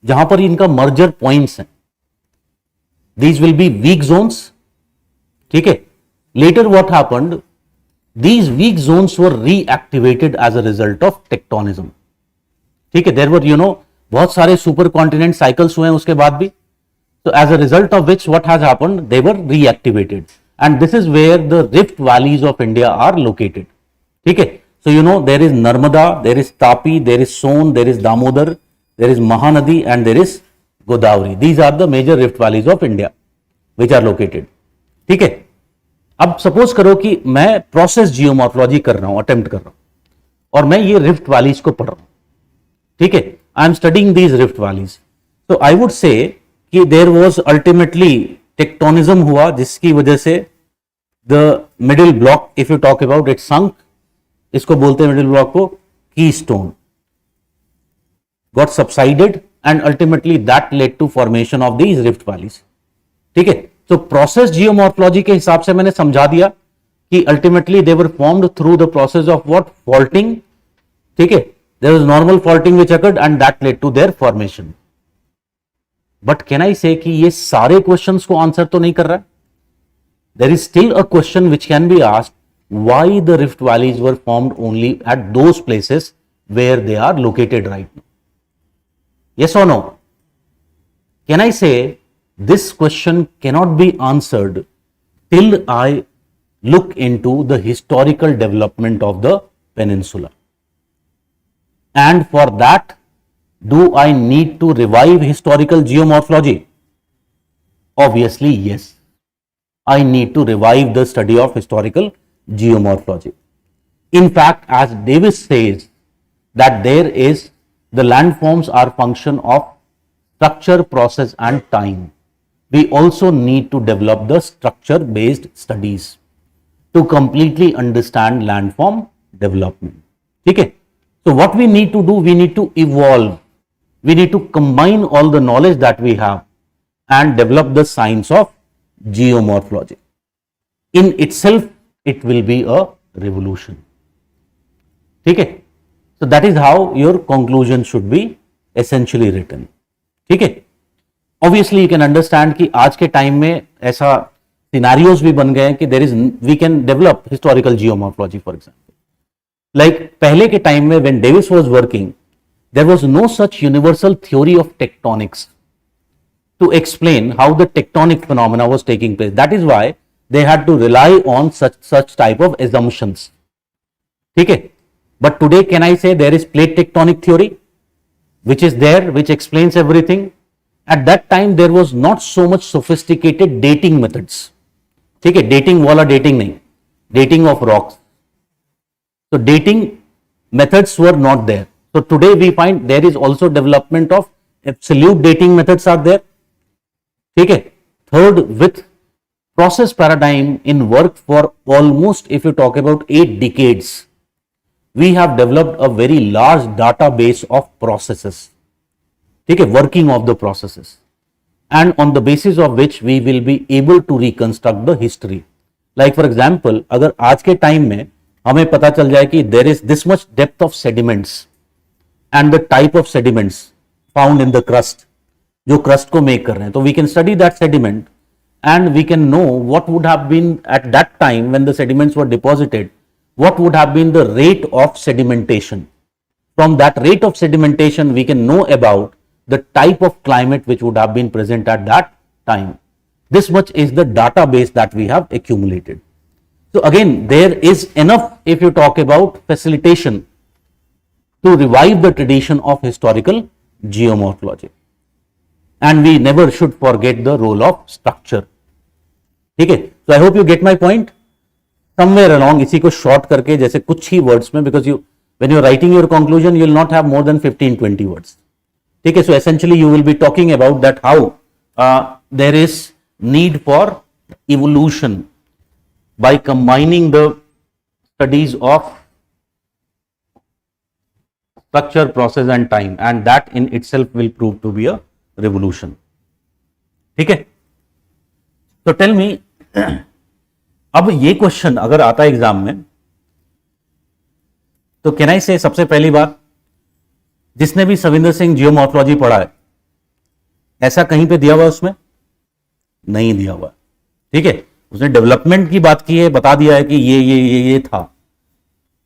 जहां पर इनका मर्जर पॉइंट्स हैं, these will be weak zones. ठीक है. Later what happened, these weak zones were reactivated as a result of tectonism. ठीक है. देयर वर बहुत सारे सुपर कॉन्टिनेंट साइकिल्स हुए हैं उसके बाद भी. So as a result of which what has happened, they were reactivated, and this is where the rift valleys of India are located. ठीक है. So there is Narmada, there is Tapi, there is Son, there is Damodar, there is Mahanadi, and there is Godavari. These are the major rift valleys of India which are located. ठीक है. अब suppose करो कि मैं process geomorphology कर रहा हूं, attempt कर रहा हूं, और मैं ये रिफ्ट वैलीज को पढ़ रहा हूं. ठीक है. I am studying these rift valleys. तो आई वुड से कि देयर वाज अल्टीमेटली टेक्टोनिज्म हुआ, जिसकी वजह से the middle block, if you talk about it, sunk. इसको बोलते हैं मिडिल ब्लॉक को keystone, got subsided, and ultimately that led to formation of these rift valleys. ठीक है. तो प्रोसेस जियोमॉर्फोलॉजी के हिसाब से मैंने समझा दिया कि ultimately they were formed through the process of what, faulting. ठीक है. There was normal faulting which occurred and that led to their formation. But can I say कि ये सारे क्वेश्चंस को आंसर तो नहीं कर रहा है. There is still a question which can be asked, why the rift valleys were formed only at those places where they are located right now? Yes or no? Can I say this question cannot be answered till I look into the historical development of the peninsula? And for that, do I need to revive historical geomorphology? Obviously, yes. I need to revive the study of historical geomorphology. In fact, as Davis says, that the landforms are function of structure, process and time. We also need to develop the structure based studies to completely understand landform development. Okay? So what we need to do, we need to evolve. We need to combine all the knowledge that we have and develop the science of geomorphology. In itself, it will be a revolution. ठीक है. So that is how your conclusion should be essentially written. ठीक है. Obviously you can understand कि आज के time में ऐसा scenarios भी बन गए हैं कि we can develop historical geomorphology, for example. Like पहले के टाइम में when Davis was working, there was no such universal theory of tectonics to explain how the tectonic phenomena was taking place. That is why they had to rely on such type of assumptions. ठीक है. But today, can I say there is plate tectonic theory which is there, which explains everything. At that time there was not so much sophisticated dating methods. ठीक है. dating वाला dating नहीं, dating of rocks. So dating methods were not there. So today we find there is also development of absolute dating methods are there. ठीक है. Third, with process paradigm in work for almost, if you talk about 8 decades, we have developed a very large database of processes, ठीक है, working of the processes, and on the basis of which we will be able to reconstruct the history. Like for example, अगर आज के time में हमें पता चल जाए कि there is this much depth of sediments and the type of sediments found in the crust, जो crust को make कर रहे हैं, तो we can study that sediment and we can know what would have been at that time when the sediments were deposited, what would have been the rate of sedimentation. From that rate of sedimentation, we can know about the type of climate which would have been present at that time. This much is the database that we have accumulated. So again, there is enough if you talk about facilitation to revive the tradition of historical geomorphology. And we never should forget the role of structure. Okay, so I hope you get my point. Somewhere along, इसी को short करके जैसे कुछ ही words में, because you when you're writing your conclusion, you will not have more than 15-20 words. Okay, so essentially you will be talking about that how there is need for evolution by combining the studies of structure, process and time, and that in itself will prove to be a revolution. Okay, so tell me, अब ये question अगर आता है exam में, तो can I से सबसे पहली बात, जिसने भी सविंदर सिंह जियोमॉर्फोलॉजी पढ़ा है, ऐसा कहीं पे दिया हुआ उसमें नहीं दिया हुआ, ठीक है. उसने डेवलपमेंट की बात की है, बता दिया है कि ये था,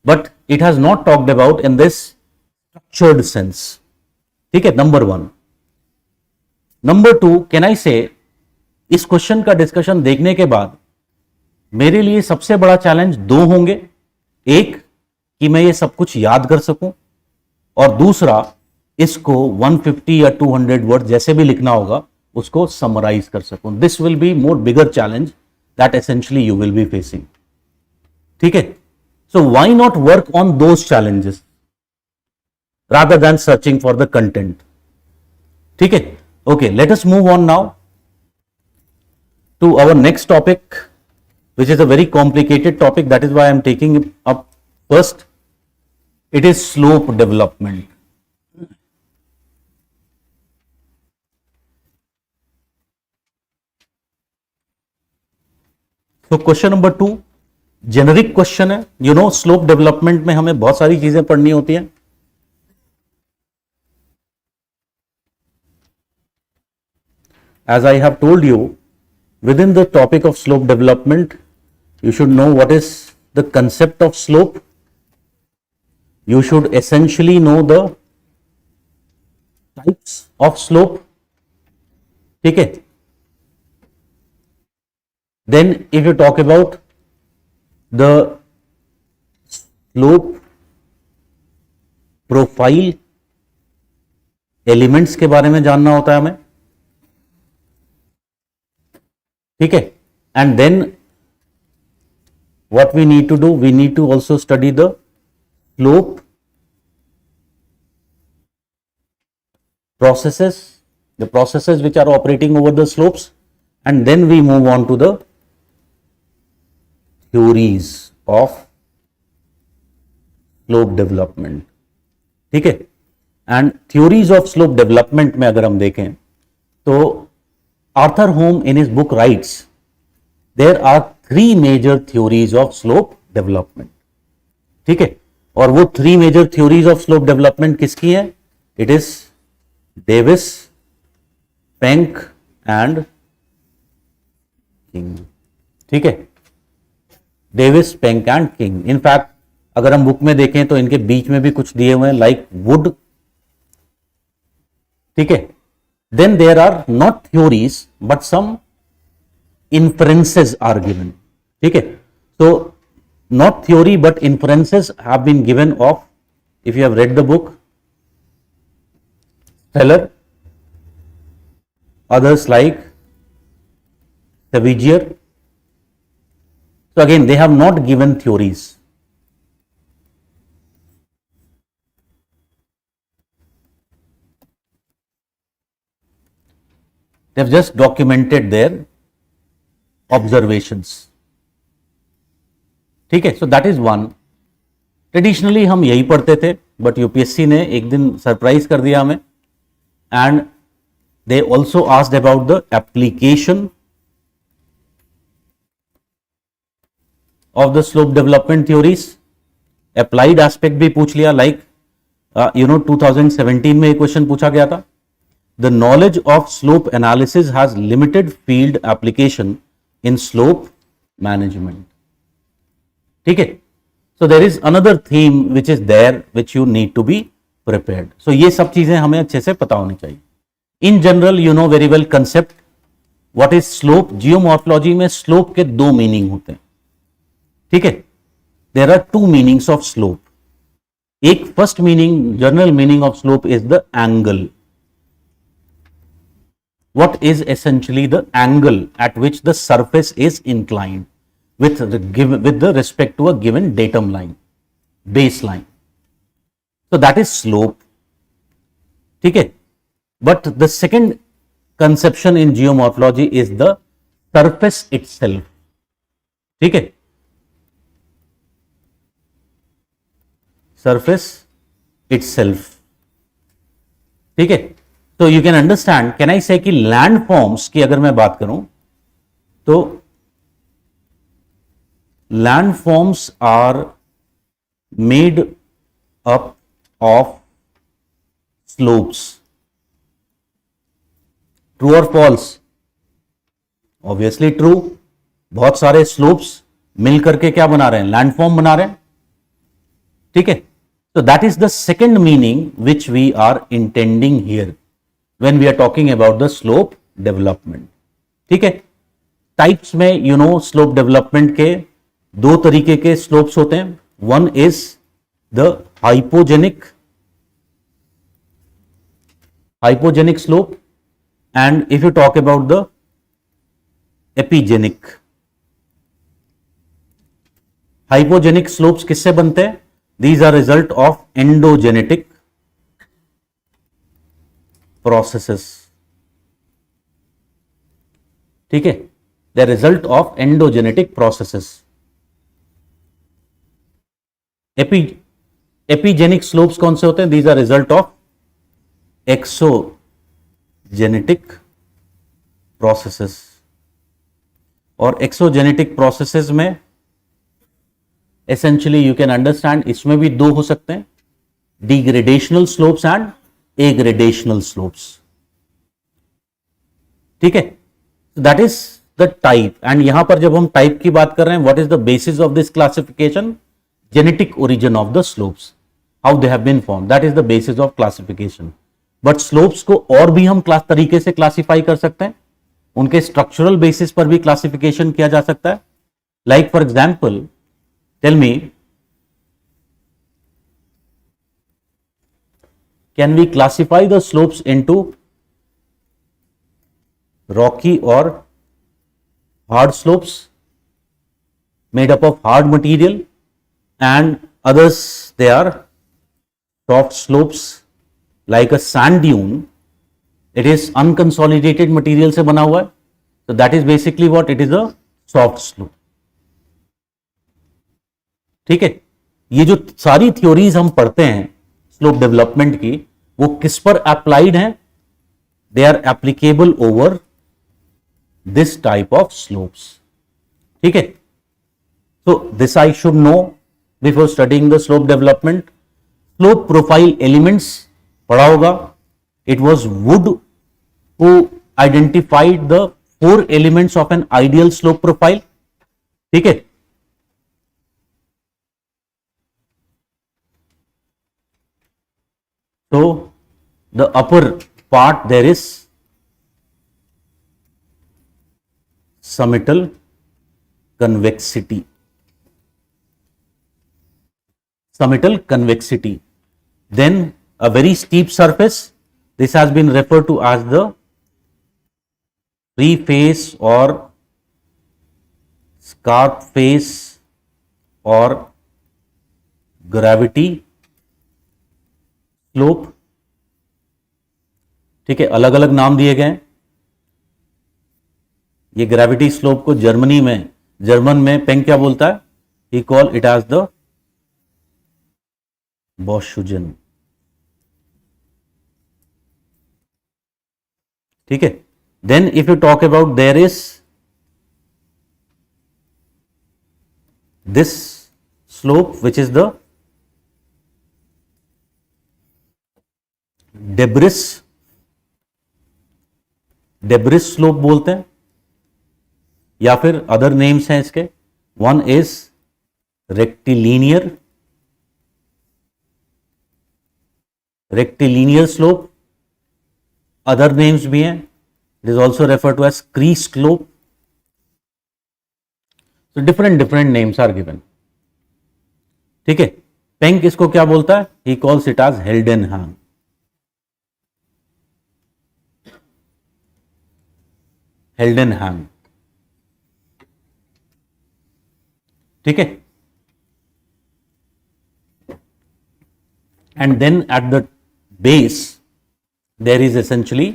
but it has not talked about in this structured sense. ठीक है, number one. Number two, can I से इस क्वेश्चन का डिस्कशन देखने के बाद मेरे लिए सबसे बड़ा चैलेंज दो होंगे. एक कि मैं ये सब कुछ याद कर सकूं, और दूसरा इसको 150 या 200 वर्ड जैसे भी लिखना होगा उसको समराइज कर सकूं. This will be more bigger challenge that essentially you will be facing. ठीक है, so why not work on those challenges rather than searching for the content. ठीक है, okay, let us move on now to our next topic, which is a very complicated topic. That is why I am taking it up first. It is slope development. So question number 2, generic question है. You know, slope development में हमें बहुत सारी चीजें पढ़नी होती हैं. As I have told you, within the topic of slope development, you should know what is the concept of slope. You should essentially know the types of slope. ठीक है. Then if you talk about the slope profile elements के बारे में जानना होता है हमें. ठीक है, and then what we need to do, we need to also study the slope processes, the processes which are operating over the slopes, and then we move on to the theories of slope development. ठीक है, and theories of slope development में अगर हम देखें तो Arthur Holm in his book writes there are 3 major theories of slope development. ठीक है, और वो 3 major theories of slope development किसकी है? It is Davis, Penck and King. ठीक है, Davis, Penck and King. In fact, अगर हम बुक में देखें तो इनके बीच में भी कुछ दिए हुए हैं, like wood. ठीक है, then there are not theories but some inferences are given. ठीक है, so not theory but inferences have been given of, if you have read the book, Steller, others like Savigier. So again, they have not given theories. They have just documented their observations. ठीक है, so that is one. Traditionally हम यही पढ़ते थे, but UPSC ने एक दिन surprise कर दिया हमें, and they also asked about the application of the slope development theories. Applied aspect भी पूछ लिया, लाइक 2017 में एक क्वेश्चन पूछा गया था, the knowledge of slope analysis has limited field application in slope management. ठीक है, so there is another theme which is there which you need to be prepared. सो ये सब चीजें हमें अच्छे से पता होनी चाहिए। In general you know very well concept what is slope. Geomorphology में स्लोप के दो मीनिंग होते हैं। ठीक है, there are two meanings of slope. एक first meaning, general meaning of slope is the angle. What is essentially the angle at which the surface is inclined with the respect to a given datum line, baseline. So that is slope. ठीक है, but the second conception in geomorphology is the surface itself. ठीक है, surface itself. ठीक है, तो you can understand, can I say कि land forms की अगर मैं बात करूं तो landforms are made up of slopes. True और फॉल्स? Obviously true. बहुत सारे स्लोप्स मिलकर के क्या बना रहे हैं? लैंड फॉर्म बना रहे हैं। ठीक है, so that is the second meaning which we are intending here when we are talking about the slope development. ठीक है, टाइप्स में you know slope development के दो तरीके के slopes होते हैं. One is the hypogenic slope, and if you talk about the epigenic. Hypogenic slopes किससे बनते हैं? These are result of endogenetic processes. ठीक है, the result of endogenetic processes. Epigenic slopes कौन से होते हैं? These are result of exogenetic processes. और exogenetic processes में essentially you can understand इसमें भी दो हो सकते हैं, degradational slopes and aggradational slopes. ठीक है, that is the type. and यहां पर जब हम टाइप की बात कर रहे हैं, what is the basis of this classification? Genetic origin of the slopes, how they have been formed, that is the basis of classification. but slopes को और भी हम क्लास तरीके से क्लासिफाई कर सकते हैं, उनके स्ट्रक्चरल बेसिस पर भी क्लासिफिकेशन किया जा सकता है. Like for example, tell me, can we classify the slopes into rocky or hard slopes made up of hard material, and others they are soft slopes like a sand dune. It is unconsolidated material से बना हुआ है, so that is basically what it is, a soft slope. ठीक है, ये जो सारी theories हम पढ़ते हैं स्लोप डेवलपमेंट की, वो किस पर अप्लाइड हैं? They are applicable over this type of slopes. ठीक है, so this I should know before studying the slope development. Slope profile elements पढ़ा होगा. It was Wood who identified the 4 elements of an ideal slope profile. ठीक है, so the upper part there is summital convexity. Summital convexity. Then a very steep surface. This has been referred to as the free face or scarp face or gravity slope. ठीक है, अलग अलग नाम दिए गए. ये ग्रेविटी स्लोप को German में पेंग क्या बोलता है? He call it as the Boschung, ठीक है। Then if you talk about there is this slope which is the debris, debris slope बोलते हैं, या फिर अदर नेम्स हैं इसके। One is rectilinear, rectilinear slope, other names भी हैं। It is also refer to as crease slope. तो different names are given, ठीक है। पेंक इसको क्या बोलता है? He calls it as Haldenhang, हेल्डेनहैम, ठीक है। And then at the base there is essentially,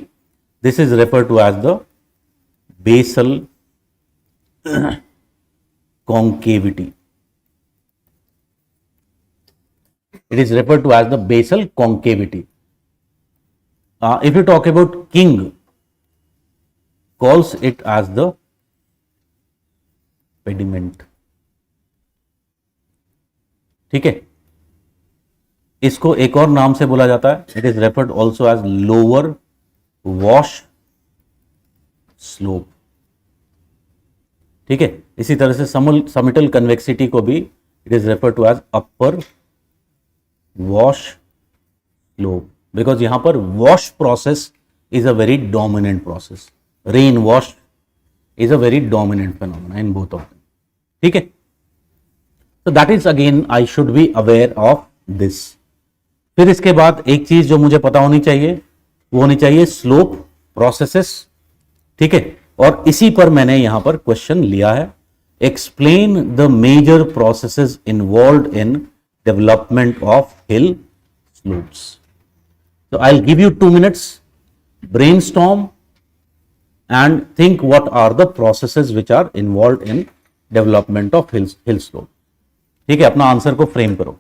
this is referred to as the basal concavity. It is referred to as the basal concavity. If you talk about King, calls it as the pediment, ठीक है। इसको एक और नाम से बोला जाता है, it is referred also as lower wash slope, ठीक है। इसी तरह से समिटल कन्वेक्सिटी को भी it is referred to as upper wash slope, because यहां पर wash process is a very dominant process. Rain wash is a very dominant phenomena in both of them, ठीक है। So that is again I should be aware of this. फिर इसके बाद एक चीज जो मुझे पता होनी चाहिए वो होनी चाहिए स्लोप प्रोसेसेस, ठीक है। और इसी पर मैंने यहां पर क्वेश्चन लिया है, explain the major processes involved in development of hill slopes. So I'll give you 2 minutes, brainstorm and think what are the processes which are involved in development of hill slope, ठीक है। अपना answer को frame करो।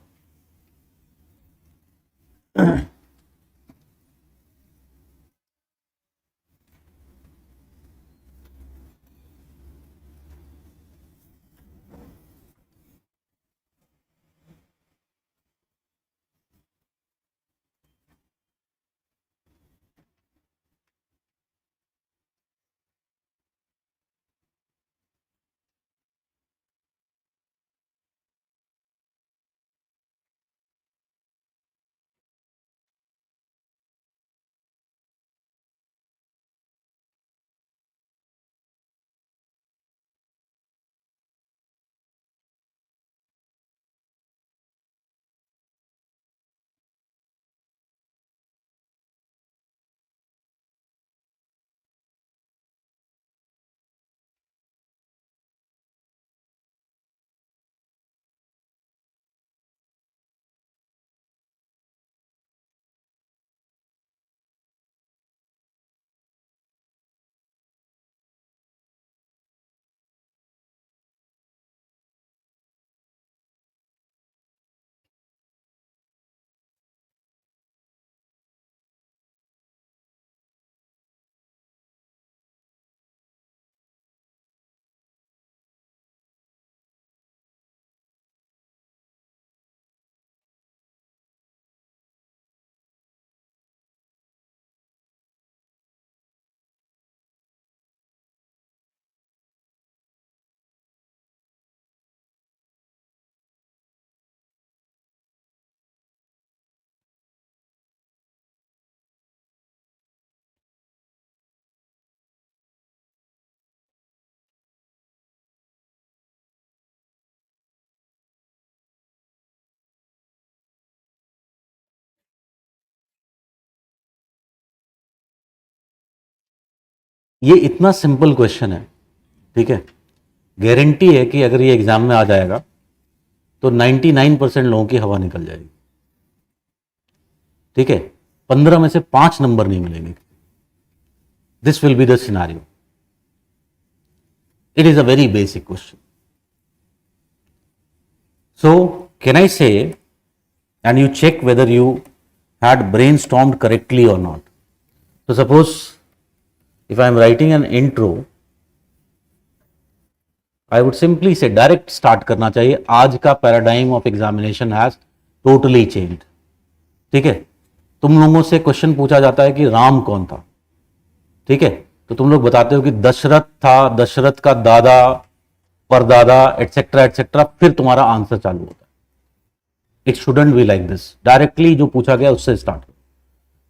ये इतना simple question है, ठीक है। गारंटी है कि अगर ये एग्जाम में आ जाएगा तो 99% लोगों की हवा निकल जाएगी, ठीक है। 15 में से 5 नंबर नहीं मिलेंगे। This will be the scenario. It is a very basic question. So can I से and you check whether you had brainstormed correctly or not. So suppose if I am writing an intro, I would simply say direct start करना चाहिए, आज का paradigm of examination has totally changed. ठीक है, तुम लोगों से क्वेश्चन पूछा जाता है कि राम कौन था, ठीक है, तो तुम लोग बताते हो कि दशरथ था, दशरथ का दादा, परदादा, एटसेट्रा एटसेट्रा, फिर तुम्हारा आंसर चालू होता है. It shouldn't be like this. Directly जो पूछा गया उससे स्टार्ट करो,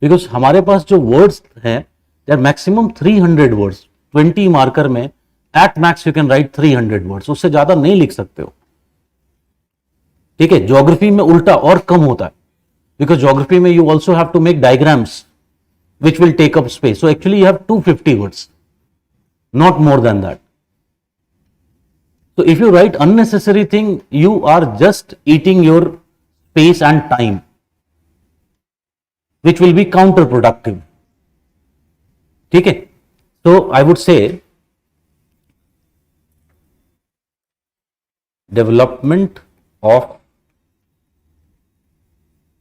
बिकॉज हमारे पास जो वर्ड्स हैं they are maximum 300 words. 20 marker में at max you can write 300 words, उससे ज्यादा नहीं लिख सकते हो. ठीक है, ज्योग्राफी में उल्टा और कम होता है, बिकॉज ज्योग्राफी में you also have to make diagrams which will take up space. So actually you have 250 words, not more than that. So if you write unnecessary thing, you are just eating your space and time, which will be counterproductive. ठीक है, so I would say development of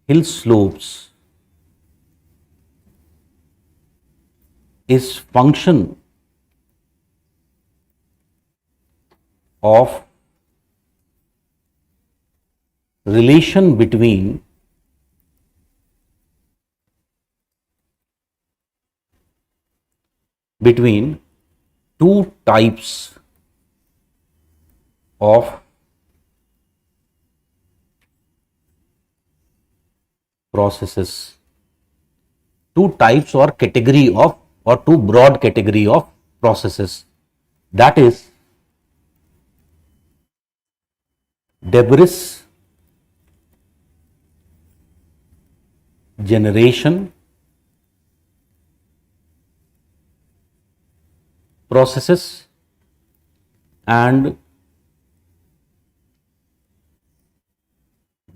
hill slopes is function of relation between two types of processes, two types or category of, or two broad category of processes, that is debris generation processes and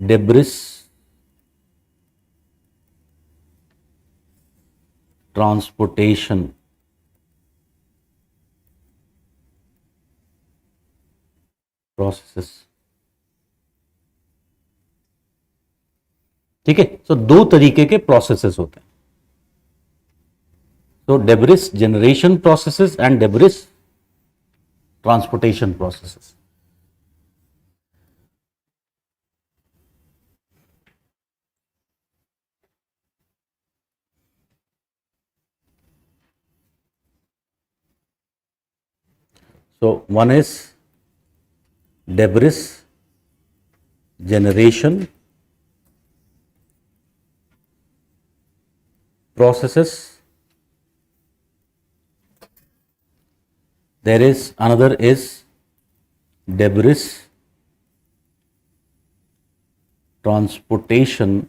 debris transportation processes. ठीक है, तो दो तरीके के processes होते हैं. तो debris generation processes and debris transportation processes. So one is debris generation processes. There is another is debris transportation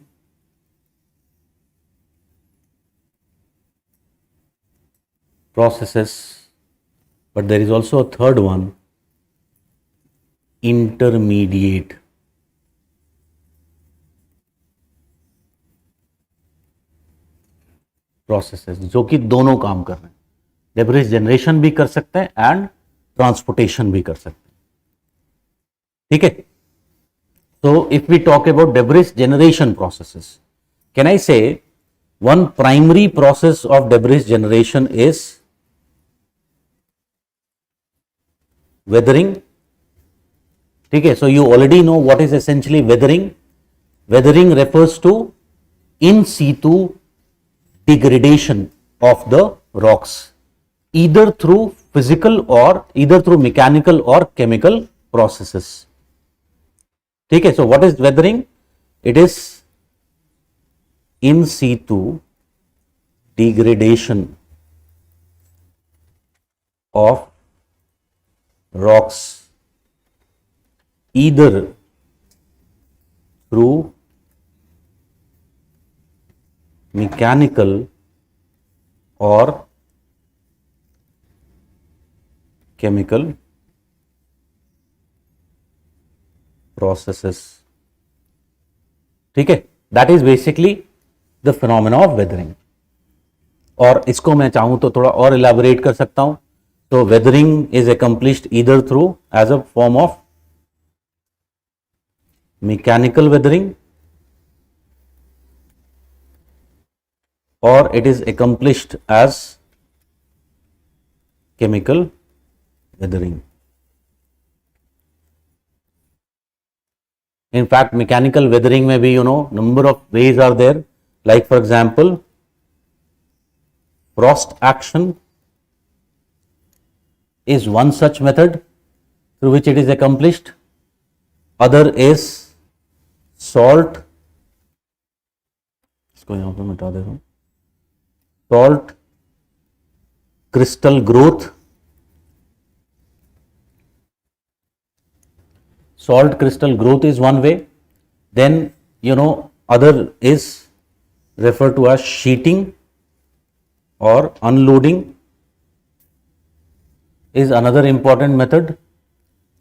processes. But there is also a third one, intermediate processes, जो कि दोनों काम कर रहे हैं. डेब्रिस जनरेशन भी कर सकते हैं एंड ट्रांसपोर्टेशन भी कर सकते हैं. ठीक है, so if we talk about debris generation processes, can I say one primary process of debris generation is weathering. ठीक है, so you already know what is essentially weathering. Weathering refers to in situ degradation of the rocks, either through physical or either through mechanical or chemical processes. ठीक है, so what is weathering? It is in situ degradation of rocks, either through mechanical or chemical processes. ठीक है, that is basically the phenomena of weathering. और इसको मैं चाहूं तो थोड़ा और elaborate कर सकता हूं. So weathering is accomplished either through as a form of mechanical weathering or it is accomplished as chemical weathering. In fact, mechanical weathering में भी number of ways are there. Like for example, frost action is one such method through which it is accomplished. Other is salt. इसको यहाँ पे मिटा देता हूँ. Salt crystal growth. Salt crystal growth is one way. Then other is referred to as sheeting or unloading is another important method,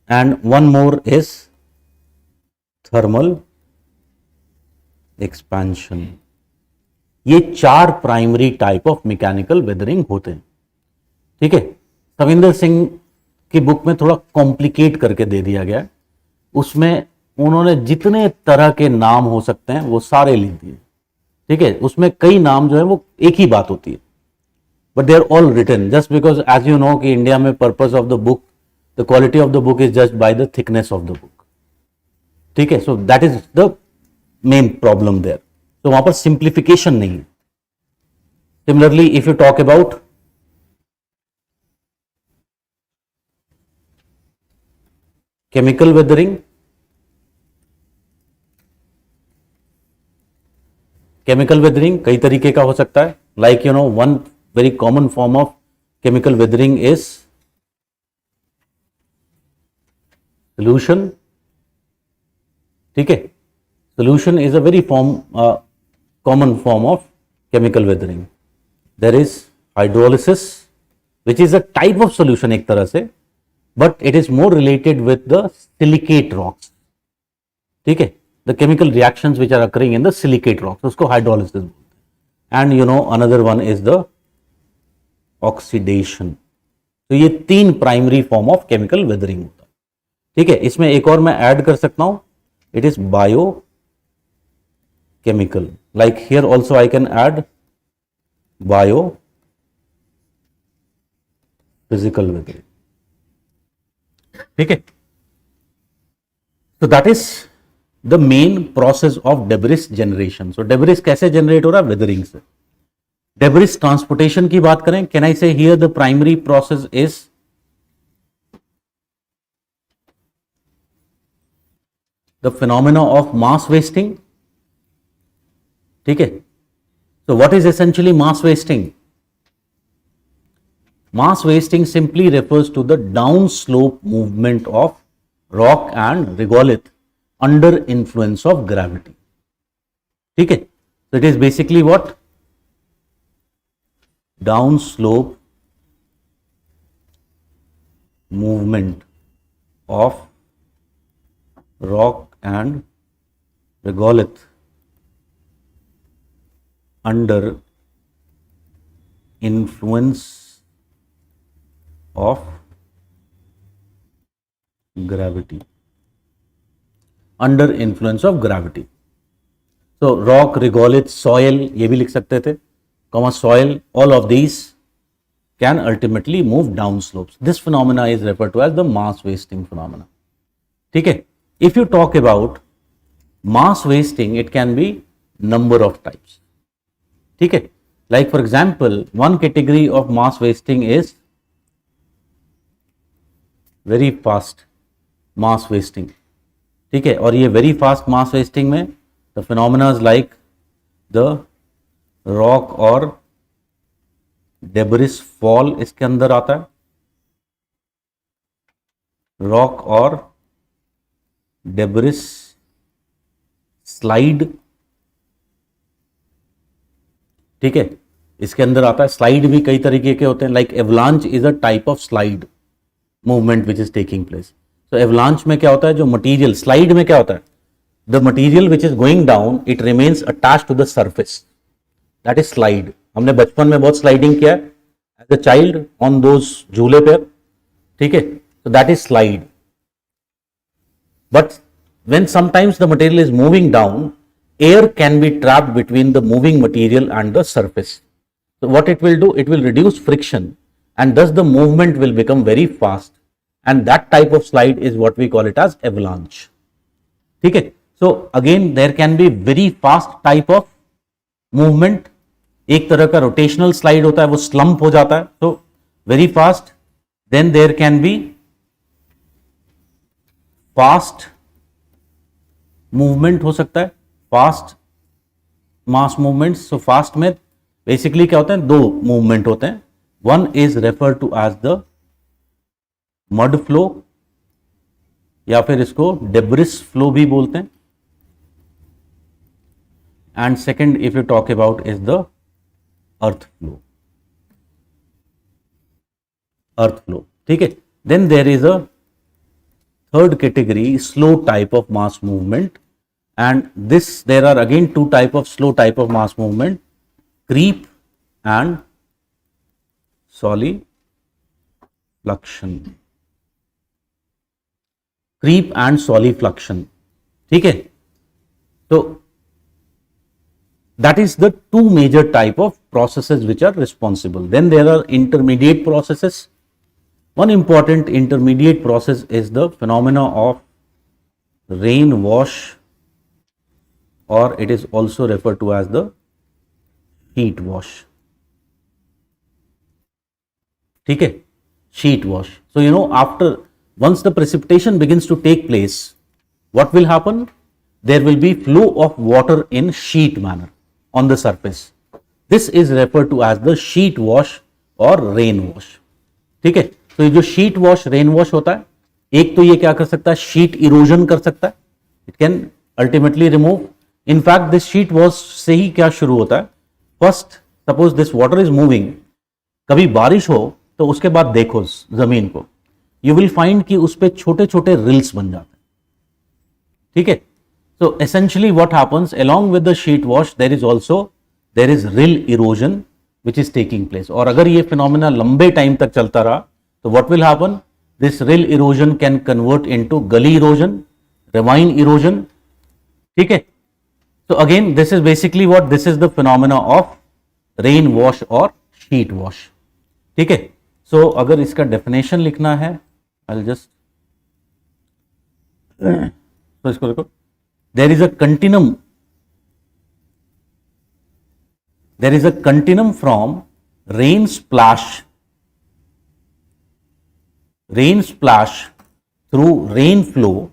and one more is thermal expansion. ये 4 primary type of mechanical weathering होते हैं. ठीक है, सविंदर सिंह की book में थोड़ा complicate करके दे दिया गया है. उसमें उन्होंने जितने तरह के नाम हो सकते हैं वो सारे लिख दिए. ठीक है, उसमें कई नाम जो है वो एक ही बात होती है, but they are all written just because as you know कि इंडिया में purpose of the book, the quality of the book is just by the thickness of the book. ठीक है, so that is the main problem there. तो वहां पर simplification नहीं है. Similarly if you talk about chemical weathering, chemical weathering कई तरीके का हो सकता है. Like one very common form of chemical weathering is solution. ठीक है, solution is a very common form of chemical weathering. There is hydrolysis which is a type of solution एक तरह से, but it is more related with the silicate rocks. ठीक है, the chemical reactions which are occurring in the silicate rocks, उसको hydrolysis बोलते हैं. And another one is the oxidation. तो ये 3 primary form of chemical weathering होता है. ठीक है, इसमें एक और मैं ऐड कर सकता हूं, it is bio chemical. Like here also I can add bio physical weathering. ठीक है, तो that is the main process of debris generation. So debris कैसे जनरेट हो रहा है? वेदरिंग से. डेब्रिस ट्रांसपोर्टेशन की बात करें, कैन आई से here the primary process is the phenomena of mass wasting. ठीक है, so what is essentially mass wasting? Mass wasting simply refers to the downslope movement of rock and regolith under influence of gravity. ठीक है, so it is basically what? Downslope movement of rock and regolith under influence of gravity. Under influence of gravity. So rock, regolith, soil ये भी लिख सकते थे, comma soil, all of these can ultimately move down slopes. This phenomena is referred to as the mass wasting phenomena. ठीक है, if you talk about mass wasting, it can be number of types. ठीक है, like for example, one category of mass wasting is very fast mass wasting. ठीक है, और ये very fast mass wasting में the phenomena like the rock और debris fall इसके अंदर आता है. rock और debris slide, ठीक है, इसके अंदर आता है. स्लाइड भी कई तरीके के होते हैं, like avalanche is a type of slide movement which is taking place. So avalanche में क्या होता है, जो मटेरियल, स्लाइड में क्या होता है, the material which is going down it remains attached to the surface, that is slide. हमने बचपन में बहुत स्लाइडिंग किया है as a child on those झूले पे. ठीक है, so that is slide. But when sometimes the material is moving down, air can be trapped between the moving material and the surface. So what it will do, it will reduce friction and thus the movement will become very fast, and that type of slide is what we call it as avalanche. ठीक है. So again there can be very fast type of movement. एक तरह का rotational slide होता है, वो slump हो जाता है, so very fast. Then there can be fast movement हो सकता है, fast mass movements. So fast में बेसिकली क्या होता है, दो मूवमेंट होते हैं. One is refer to as the mud flow या फिर इसको डेब्रिस फ्लो भी बोलते हैं. And second if you talk about is the earth flow. Earth flow, ठीक है. Then there is a third category, slow type of mass movement, and this there are again two type of slow type of mass movement, creep and solifluction. Creep and solifluction, ठीक है. तो that is the two major type of processes which are responsible. Then there are intermediate processes. One important intermediate process is the phenomena of rain wash, or it is also referred to as the heat wash. ठीक है, sheet wash. So you know, after once the precipitation begins to take place, what will happen? There will be flow of water in sheet manner on the surface. This is referred to as the sheet wash or rain wash. ठीक है. तो ये जो sheet wash, rain wash होता है, एक तो ये क्या कर सकता है, sheet erosion कर सकता है. It can ultimately remove. In fact, this sheet wash से ही क्या शुरू होता है. First suppose this water is moving, कभी बारिश हो तो उसके बाद देखो जमीन को, यू विल फाइंड कि उस पे छोटे छोटे रिल्स बन जाते हैं. ठीक है. So essentially what happens along with the sheet wash, there is rill erosion which is taking place. और अगर ये फिनोमिना लंबे टाइम तक चलता रहा तो what will happen, this reel erosion can convert into गली इरोजन, रेवाइन इरोजन. ठीक है. So again, this is basically what, this is the phenomena of rain wash or sheet wash. ठीक है. So अगर इसका definition लिखना है, I'll just, so इसको देखो, there is a continuum from rain splash through rain flow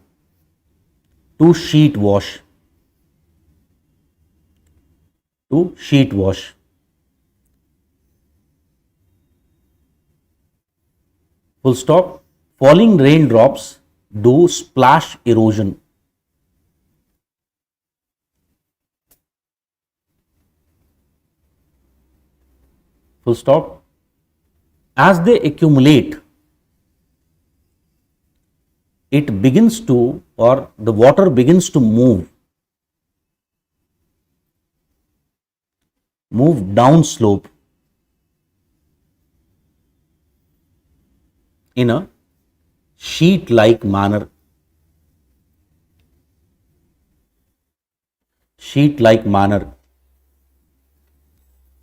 to sheet wash. Full stop. Falling raindrops do splash erosion. Full stop. As they accumulate, it begins to, or the water begins to move down slope in a sheet-like manner.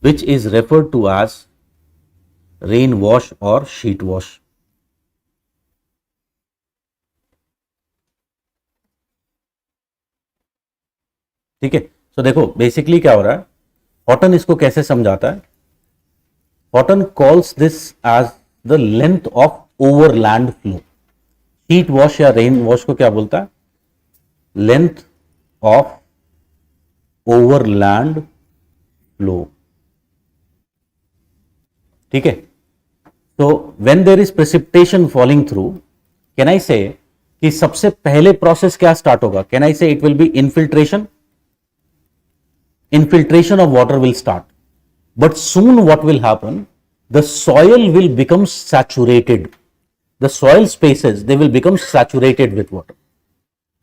Which is referred to as rain wash or sheet wash. ठीक है. सो देखो basically क्या हो रहा है, Horton इसको कैसे समझाता है. Horton calls this as the length of overland flow. Sheet wash या रेन वॉश को क्या बोलता है, लेंथ ऑफ ओवरलैंड फ्लो. ठीक है. तो when there is precipitation falling through, can I say कि सबसे पहले प्रोसेस क्या स्टार्ट होगा, कैन आई से it will B infiltration. Infiltration of water will start, but soon what will happen, the soil will become saturated. The soil spaces, they will become saturated with water,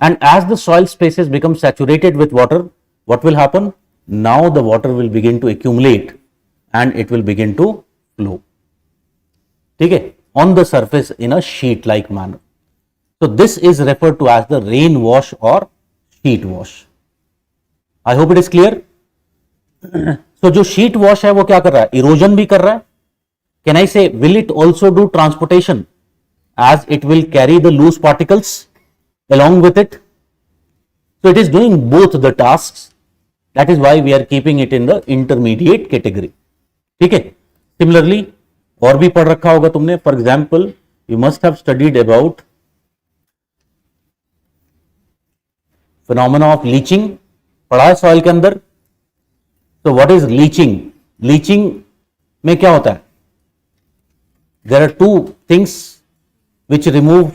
and as the soil spaces become saturated with water, what will happen, now the water will begin to accumulate and it will begin to flow. Okay, on the surface in a sheet like manner. So this is referred to as the rain wash or sheet wash. I hope it is clear. So जो sheet wash है वो क्या कर रहा है, erosion भी कर रहा है। कैन आई से will it also do transportation as it will carry the loose particles along with it? So it is doing both the tasks. That is why we are keeping it in the intermediate category. ठीक है। Similarly, और भी पढ़ रखा होगा तुमने। For example, you must have studied about phenomena of leaching, पढ़ा है सॉइल के अंदर। So what is leaching? Leaching में क्या होता है? There are two things which remove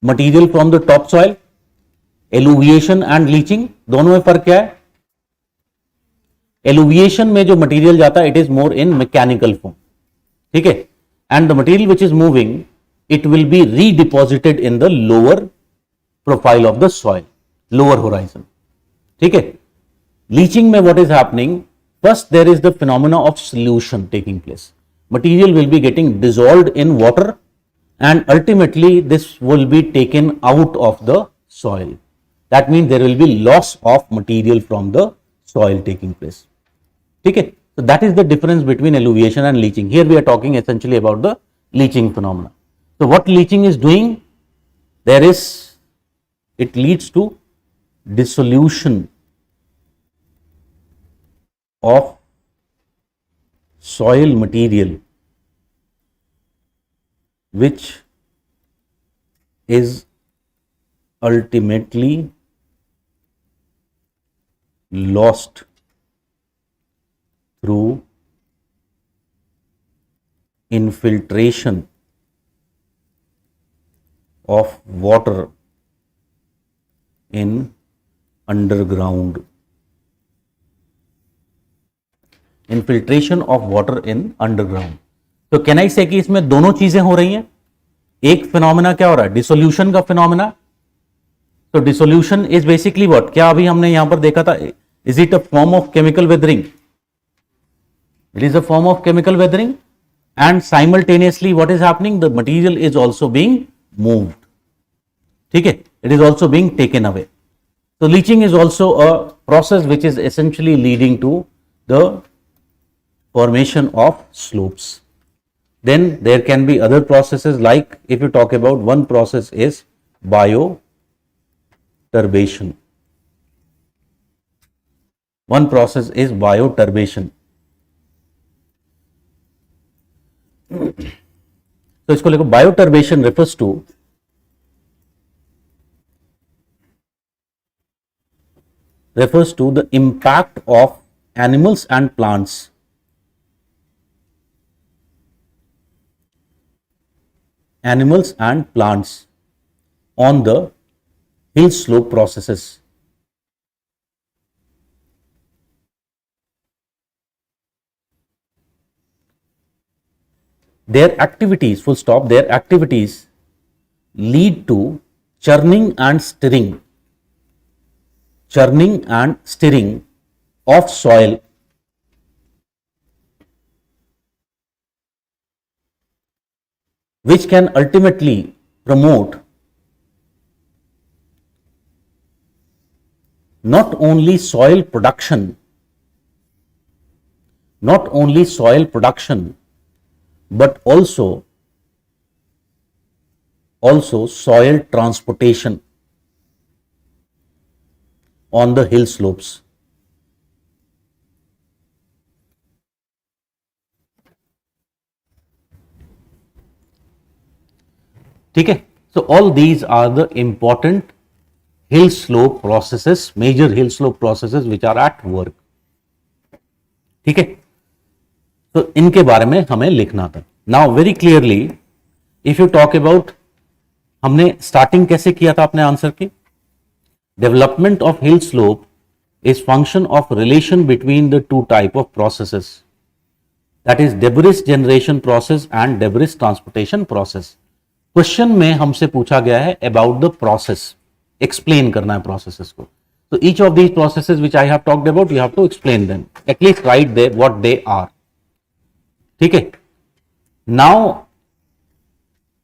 material from the top soil, eluviation and leaching. दोनों में फर्क क्या है? एलुविएशन में जो मटेरियल जाता है it is more in mechanical form, ठीक है, and the material which is moving it will be redeposited in the lower profile of the soil, lower horizon, ठीक है। लीचिंग में what is happening, first there is the phenomena of solution taking place, material will be getting dissolved in water and ultimately this will be taken out of the soil. That means there will be loss of material from the soil taking place. Okay, so that is the difference between alluviation and leaching. Here we are talking essentially about the leaching phenomena. So what leaching is doing, it leads to dissolution of soil material which is ultimately lost through infiltration of water in underground. Infiltration of water in underground. तो can I say कि इसमें दोनों चीजें हो रही हैं। एक phenomena क्या हो रहा है, डिसोल्यूशन का फिनोमेना। तो डिसोल्यूशन इज बेसिकली व्हाट, क्या अभी हमने यहां पर देखा था, is it a form of chemical weathering? It is a form of chemical weathering and simultaneously what is happening, the material is also being moved, ठीक है, it is also being taken away. तो leaching is also a process which is essentially leading to the formation of slopes. Then there can be other processes, like if you talk about, one process is bioturbation. One process is bioturbation. तो इसको लिखो, bioturbation refers to the impact of animals and plants on the hill slope processes. Their activities, full stop, their activities lead to churning and stirring of soil which can ultimately promote not only soil production, but also soil transportation on the hill slopes. ठीक है, so all these are the important hill slope processes, major hill slope processes which are at work. ठीक है, तो इनके बारे में हमें लिखना था। Now very clearly if you talk about, हमने स्टार्टिंग कैसे किया था अपने आंसर की, development of hill slope is function of relation between the two type of processes, that is debris generation process and debris transportation process. Question में हमसे पूछा गया है अबाउट द प्रोसेस, एक्सप्लेन करना है प्रोसेसेस को। तो each of these processes which I have talked about, you have to explain them, at least write they what they are. ठीक है, नाउ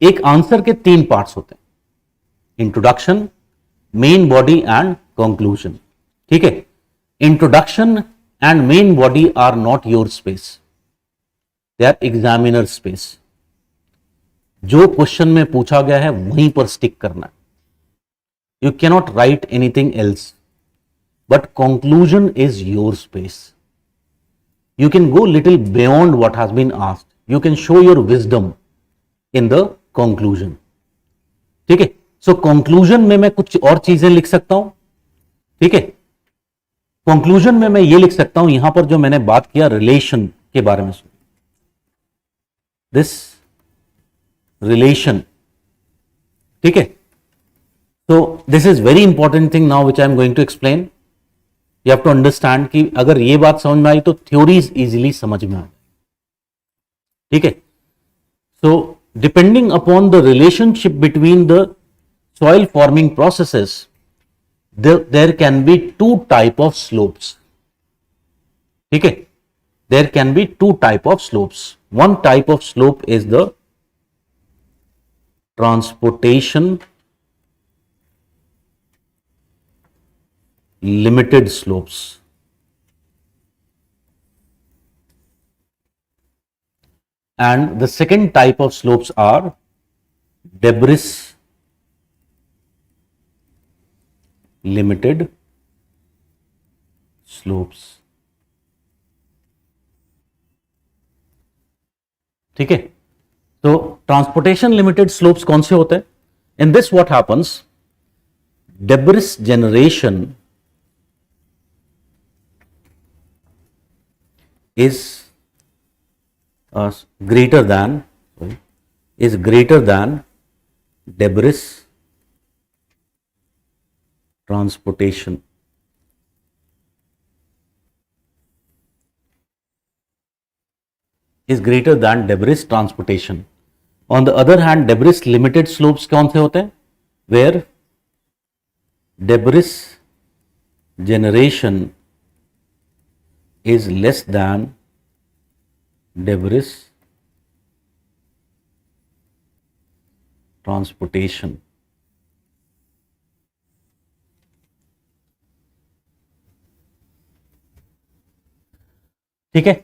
एक आंसर के 3 पार्ट्स होते हैं, introduction, main body and conclusion. ठीक है, introduction and main body are not your space, they are examiner space. जो question में पूछा गया है वहीं पर स्टिक करना है। You cannot write anything else, but conclusion is your space. You can go little beyond what has been asked. You can show your wisdom in the conclusion. ठीक है, सो कंक्लूजन में मैं कुछ और चीजें लिख सकता हूं। ठीक है, कंक्लूजन में मैं ये लिख सकता हूं, यहां पर जो मैंने बात किया रिलेशन के बारे में, दिस रिलेशन। ठीक है, तो this is very important thing now which I am going to explain. You have to understand कि अगर ये बात समझ में आई तो थ्योरीज इजीली समझ में आ गई। ठीक है, so depending upon the relationship between the soil forming processes, there can be two type of slopes. ठीक है, there can be two type of slopes. One type of slope is the transportation limited slopes, and the second type of slopes are debris limited slopes। ठीक है, तो transportation limited slopes कौन से होते हैं? In this what happens, debris generation is greater than debris transportation। is greater than debris transportation। On the other hand, debris limited slopes कौन से होते हैं? where debris generation is less than debris transportation। ठीक है,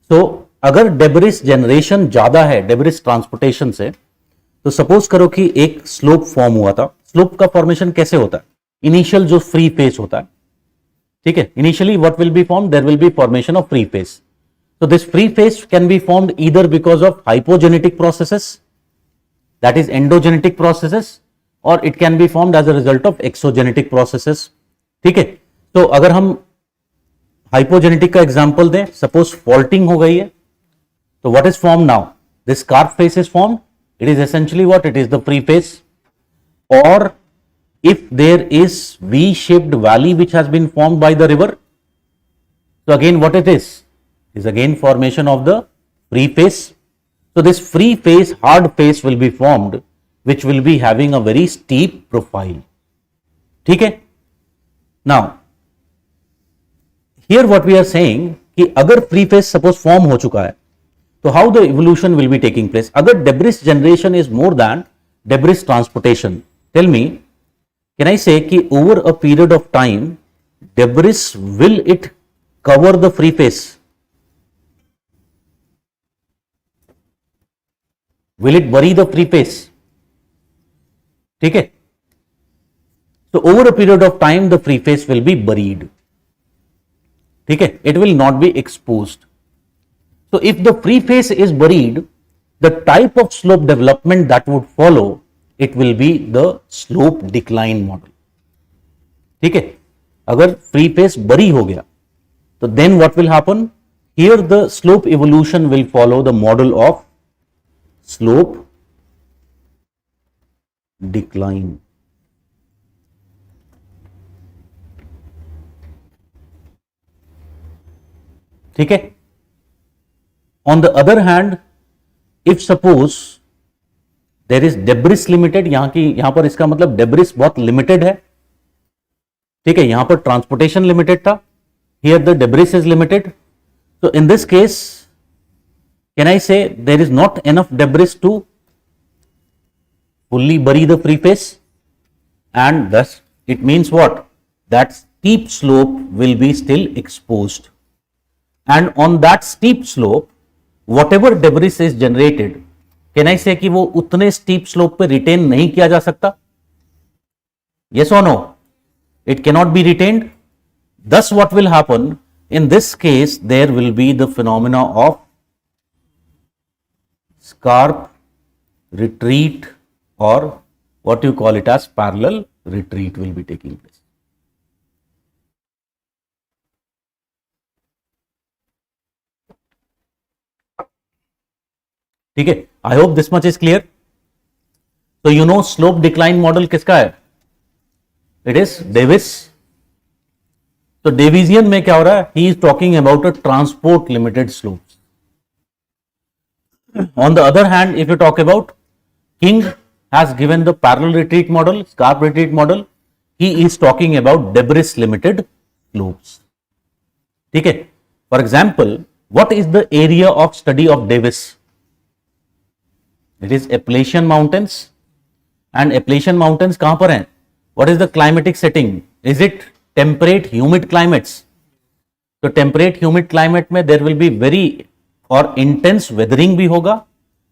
तो अगर debris generation ज्यादा है डेब्रिस ट्रांसपोर्टेशन से, तो सपोज करो कि एक स्लोप फॉर्म हुआ था। स्लोप का फॉर्मेशन कैसे होता है? इनिशियल जो फ्री फेस होता है, ठीक है, initially what will be form, there will be formation of free face. So this free phase can be formed either because of hypogenetic processes, that is endogenetic processes, or it can be formed as a result of exogenetic processes। ठीक है, तो अगर हम हाइपोजेनेटिक का example दें, suppose faulting हो गई है, तो what is form now? This scarf face is formed, it is essentially what, it is the free face. और if there is V-shaped valley which has been formed by the river, so again what it is again formation of the free face। So this free face, hard face will be formed, which will be having a very steep profile। ठीक है, now here what we are saying कि अगर free face suppose form हो चुका है, तो how the evolution will be taking place? अगर debris generation is more than debris transportation, tell me, can I say कि over a period of time debris will it cover the free face? Will it bury the free face? ठीक है, so over a period of time the free face will be buried। ठीक है, it will not be exposed। So if the free face is buried, the type of slope development that would follow, it will be the slope decline model। ठीक है, अगर free face bury हो गया, तो then what will happen? Here the slope evolution will follow the model of slope decline। ठीक है, on the other hand, if suppose there is debris limited, यहां पर इसका मतलब debris बहुत लिमिटेड है। ठीक है, यहां पर ट्रांसपोर्टेशन लिमिटेड था, here the debris is limited। so in this case can I say there is not enough debris to fully bury the free face, and thus it means what, that steep slope will be still exposed, and on that steep slope whatever debris is generated, can I say कि वो उतने steep slope पे retain नहीं किया जा सकता? Yes or no? It cannot be retained. Thus what will happen in this case, there will be the phenomena of scarp retreat, or what you call it as parallel retreat will be taking place. ठीक है, I hope this much is clear. तो you know slope decline model किसका है? It is Davis. तो Davisian में क्या हो रहा है? He is talking about a transport limited slopes. On the other hand, if you talk about King has given the parallel retreat model, scarp retreat model, he is talking about debris limited slopes. ठीक है. For example, what is the area of study of Davis? It is Appalachian Mountains. And Appalachian Mountains कहां पर हैं? What is the climatic setting? Is it temperate humid climates? तो temperate humid climate में there will be very और intense weathering भी होगा,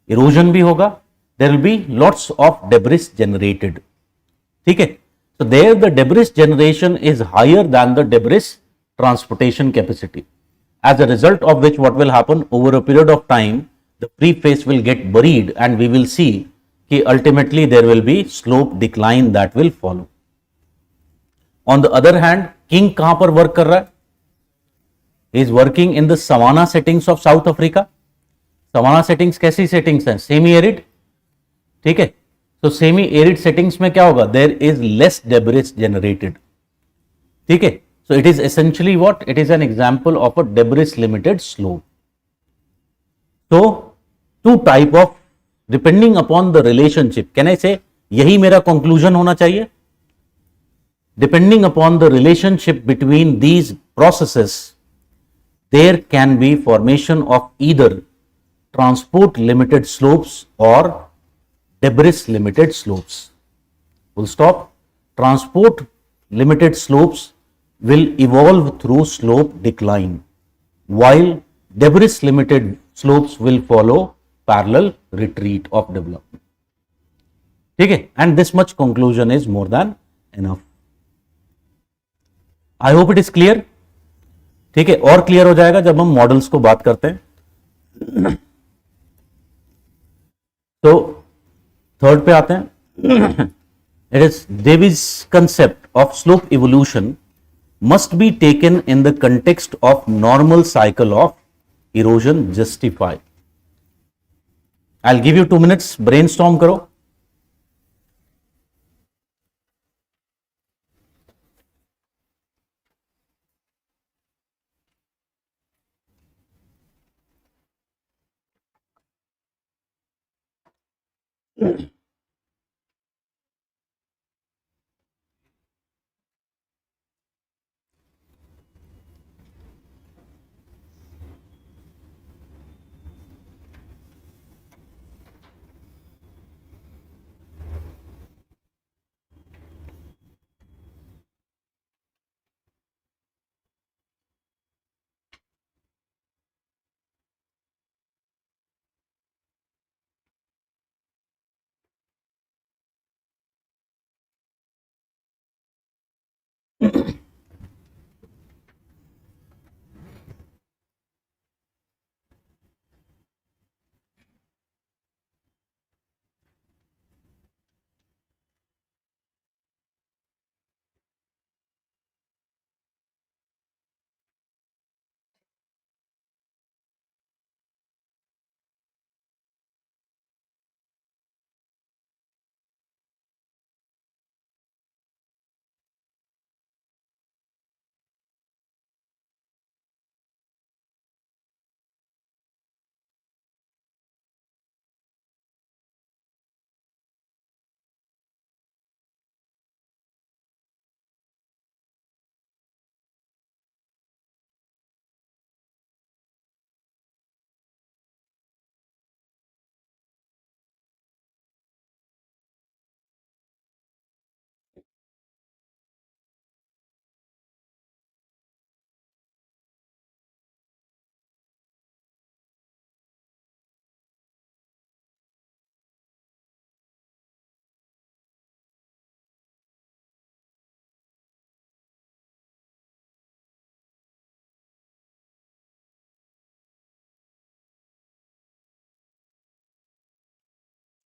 erosion भी होगा, there will be lots of debris generated. ठीक है. So there the debris generation is higher than the debris transportation capacity. As a result of which what will happen over a period of time, the pre-face will get buried and we will see कि ultimately there will be slope decline that will follow. On the other hand, King कहां पर work कर रहा है? He is working in the savanna settings of South Africa. savanna settings कैसी settings हैं? Semi arid. ठीक है. तो सेमी एरिड सेटिंग्स में क्या होगा? There is less debris generated. ठीक है. So it is essentially what? It is an example of a debris limited slope. तो two type of depending upon the relationship, can I say यही मेरा conclusion होना चाहिए? Depending upon the relationship between these processes, there can be formation of either transport limited slopes or debris limited slopes. Full stop. Transport limited slopes will evolve through slope decline, while debris limited slopes will follow parallel retreat of development. ठीक है. And this much conclusion is more than enough. I hope it is clear. ठीक है. और clear हो जाएगा जब हम models को बात करते हैं. तो थर्ड पे आते हैं. It is Davis concept of slope evolution must be taken in the context of normal cycle of erosion justify. I will give you 2 minutes, brainstorm करो.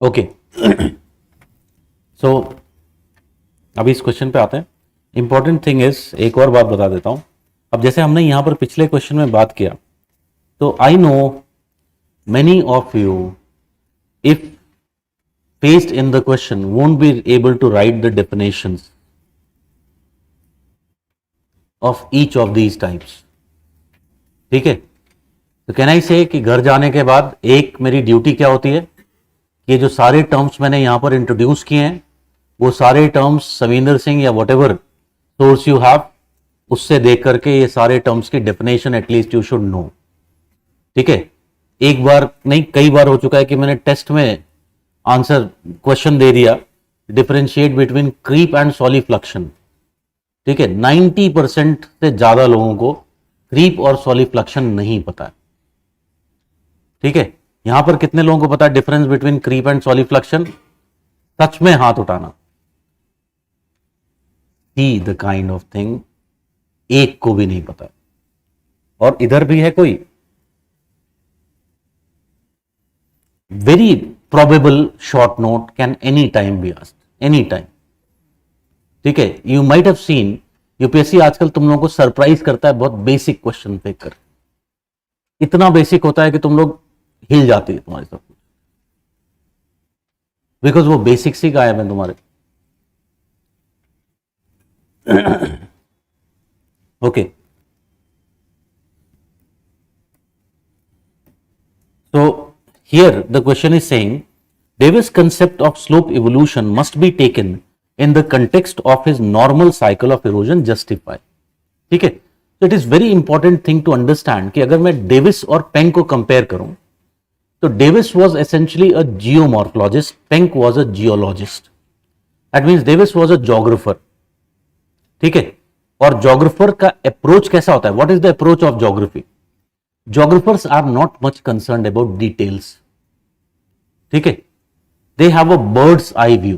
ओके, सो अभी इस क्वेश्चन पे आते हैं। इंपॉर्टेंट थिंग इज, एक और बात बता देता हूं। अब जैसे हमने यहां पर पिछले क्वेश्चन में बात किया, तो I know many of you, if faced in the question, won't be able to write the definitions of each of these types. ठीक है, तो कैन आई से कि घर जाने के बाद एक मेरी ड्यूटी क्या होती है कि ये जो सारे टर्म्स मैंने यहां पर इंट्रोड्यूस किए हैं, वो सारे टर्म्स सविंदर सिंह या what ever source you have, उससे देख करके ये सारे टर्म्स की definition at least you should know. ठीक है, एक बार नहीं कई बार हो चुका है कि मैंने टेस्ट में आंसर क्वेश्चन दे दिया, डिफरेंशिएट बिटवीन क्रीप एंड सॉलिफ्लक्शन। ठीक है, 90% से ज्यादा लोगों को क्रीप और सॉलिफ्लक्शन नहीं पता है। ठीक है, यहां पर कितने लोगों को पता है डिफरेंस बिटवीन क्रीप एंड सॉलिफ्लक्शन? सच में हाथ उठाना। See the kind of thing, एक को भी नहीं पता। और इधर भी है कोई? very probable short note can any time be asked, any time. ठीक है, you might have seen UPSC आजकल तुम लोगों को सरप्राइज करता है बहुत बेसिक क्वेश्चन पे कर, इतना बेसिक होता है कि तुम लोग हिल जाती है तुम्हारी सब कुछ, बिकॉज वो बेसिक्स ही गायब है तुम्हारे। Okay, so here the question is saying Davis' concept of slope evolution must be taken in the context of his normal cycle of erosion justify. ठीक है, so it is very important thing to understand कि अगर मैं Davis और Penck को compare करूं, तो Davis was essentially a geomorphologist, Penck was a geologist. That means Davis was a geographer. ठीक है, और geographer का अप्रोच कैसा होता है? What is the approach of geography? Geographers are not much concerned about details. ठीक है, they have a bird's eye view.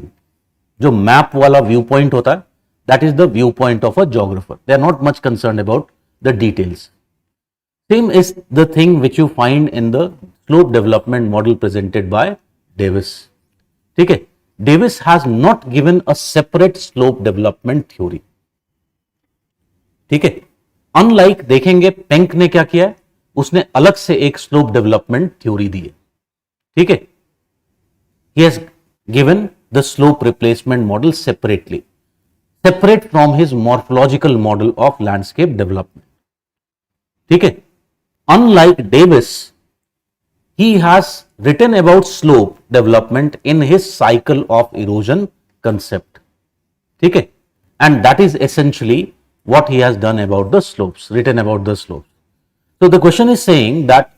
जो मैप वाला व्यू पॉइंट होता है, that is the viewpoint of a geographer. They are not much concerned about the details. Same is the thing which you find in the slope development model presented by Davis. ठीक है, Davis has not given a separate slope development theory. ठीक है, unlike देखेंगे Penck ने क्या किया है, उसने अलग से एक स्लोप डेवलपमेंट थ्योरी दी है। ठीक है, he has given the slope replacement model separately, separate from his morphological model of landscape development. ठीक है, unlike Davis, he has written about slope development in his cycle of erosion concept. ठीक है, and that is essentially what he has done about the slopes, written about the slopes. So the question is saying that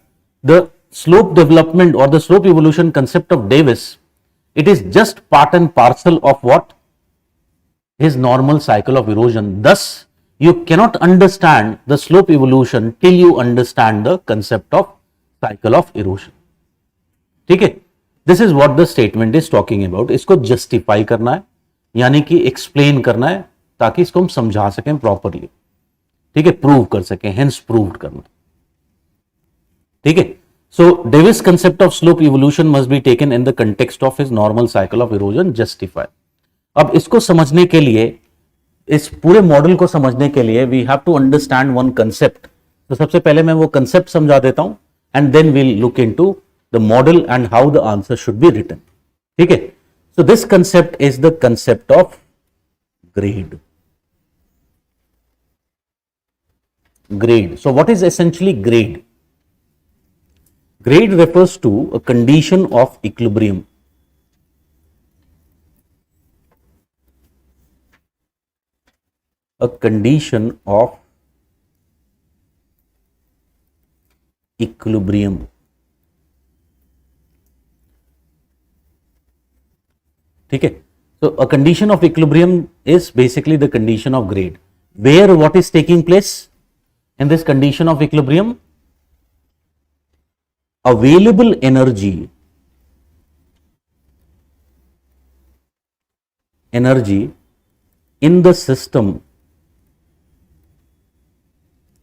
the slope development or the slope evolution concept of Davis, it is just part and parcel of what? His normal cycle of erosion. Thus, you cannot understand the slope evolution till you understand the concept of cycle of erosion. ठीक है, this is what the statement is talking about. इसको justify करना है, यानी कि explain करना है, ताकि इसको हम समझा सकें properly. ठीक है, प्रूव कर सकें, hence proved करना। ठीक है, so Davis concept of slope evolution must be taken in the context of his normal cycle of erosion justify. अब इसको समझने के लिए, इस पूरे मॉडल को समझने के लिए we have to understand one concept. तो सबसे पहले मैं वो कंसेप्ट समझा देता हूं and then we'll look into the model and how the answer should be written. ठीक है, so this concept is the concept of grade. Grade. So what is essentially grade? Grade refers to a condition of equilibrium. A condition of equilibrium. ठीक है, so a condition of equilibrium is basically the condition of grade, where what is taking place in this condition of equilibrium? Available energy in the system.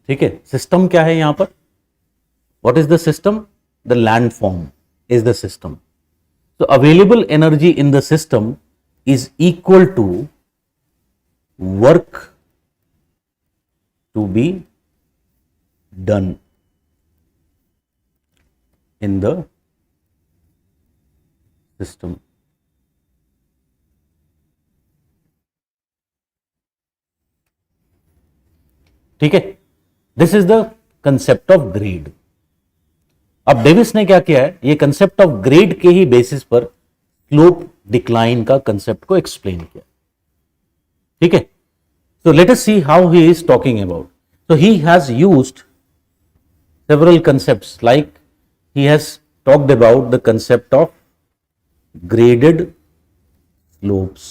ठीक है, system क्या है यहां पर? What is the system? The landform is the system. So available energy in the system is equal to work to be done in the system. ठीक है, this is the concept of grade. अब Davis ने क्या किया है, ये concept of grade के ही basis पर स्लोप डिक्लाइन का कंसेप्ट को एक्सप्लेन किया. ठीक है, so let us see how he is talking about. So he has used several concepts, like he has talked about the concept of graded slopes.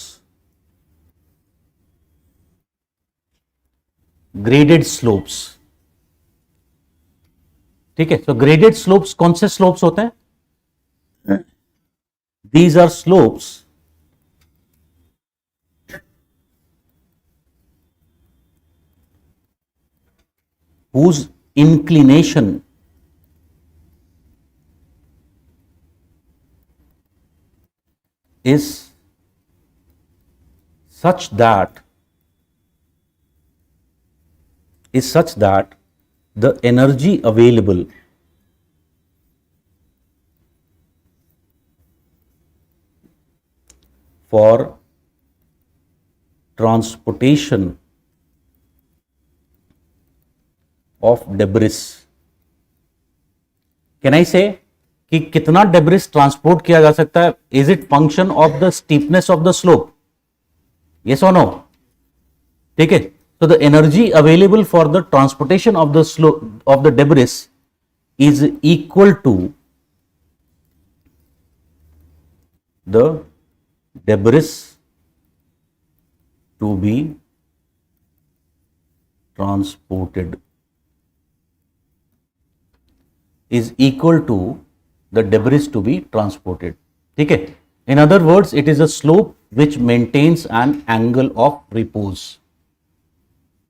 Graded slopes. ठीक है, so graded slopes कौन से slopes होते हैं? These are slopes whose inclination is such that the energy available for transportation of debris. Can I say कि कितना debris transport किया जा सकता है? Is it function of the steepness of the slope? Yes और no? ठीक है, so the energy available for the transportation of the slope of the debris is equal to the debris to be transported is equal to the debris to be transported. ठीक है, in other words it is a slope which maintains an angle of repose.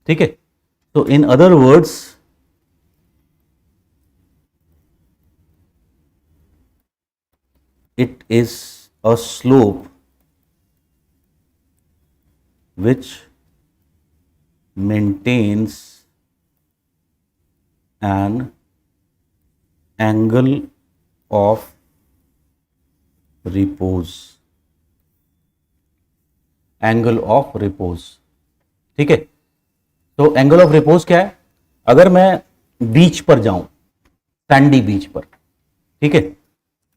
ठीक है, so in other words it is a slope which maintains an angle of repose. Angle of repose. ठीक है, तो angle of repose क्या है? अगर मैं बीच पर जाऊं, सैंडी बीच पर, ठीक है,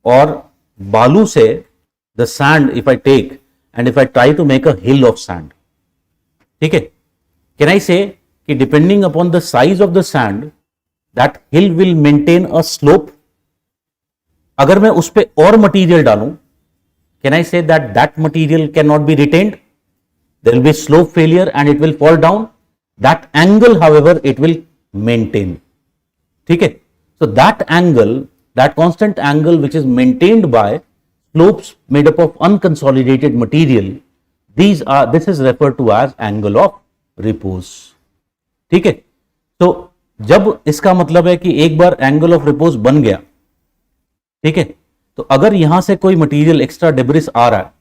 और बालू से the sand if I take and if I try to make a hill of sand, ठीक है, कैन आई से कि depending upon the size of the sand that hill will maintain a slope. अगर मैं उस पर और material डालूं, can I say that that material can not be retained, there will be slope failure and it will fall down. That angle, however, it will maintain. ठीक है, so that angle, that constant angle which is maintained by slopes made up of unconsolidated material, this is referred to as angle of repose. ठीक है, तो जब इसका मतलब है कि एक बार एंगल ऑफ रिपोज बन गया, ठीक है, तो अगर यहां से कोई मटेरियल एक्स्ट्रा डेब्रिस आ रहा है,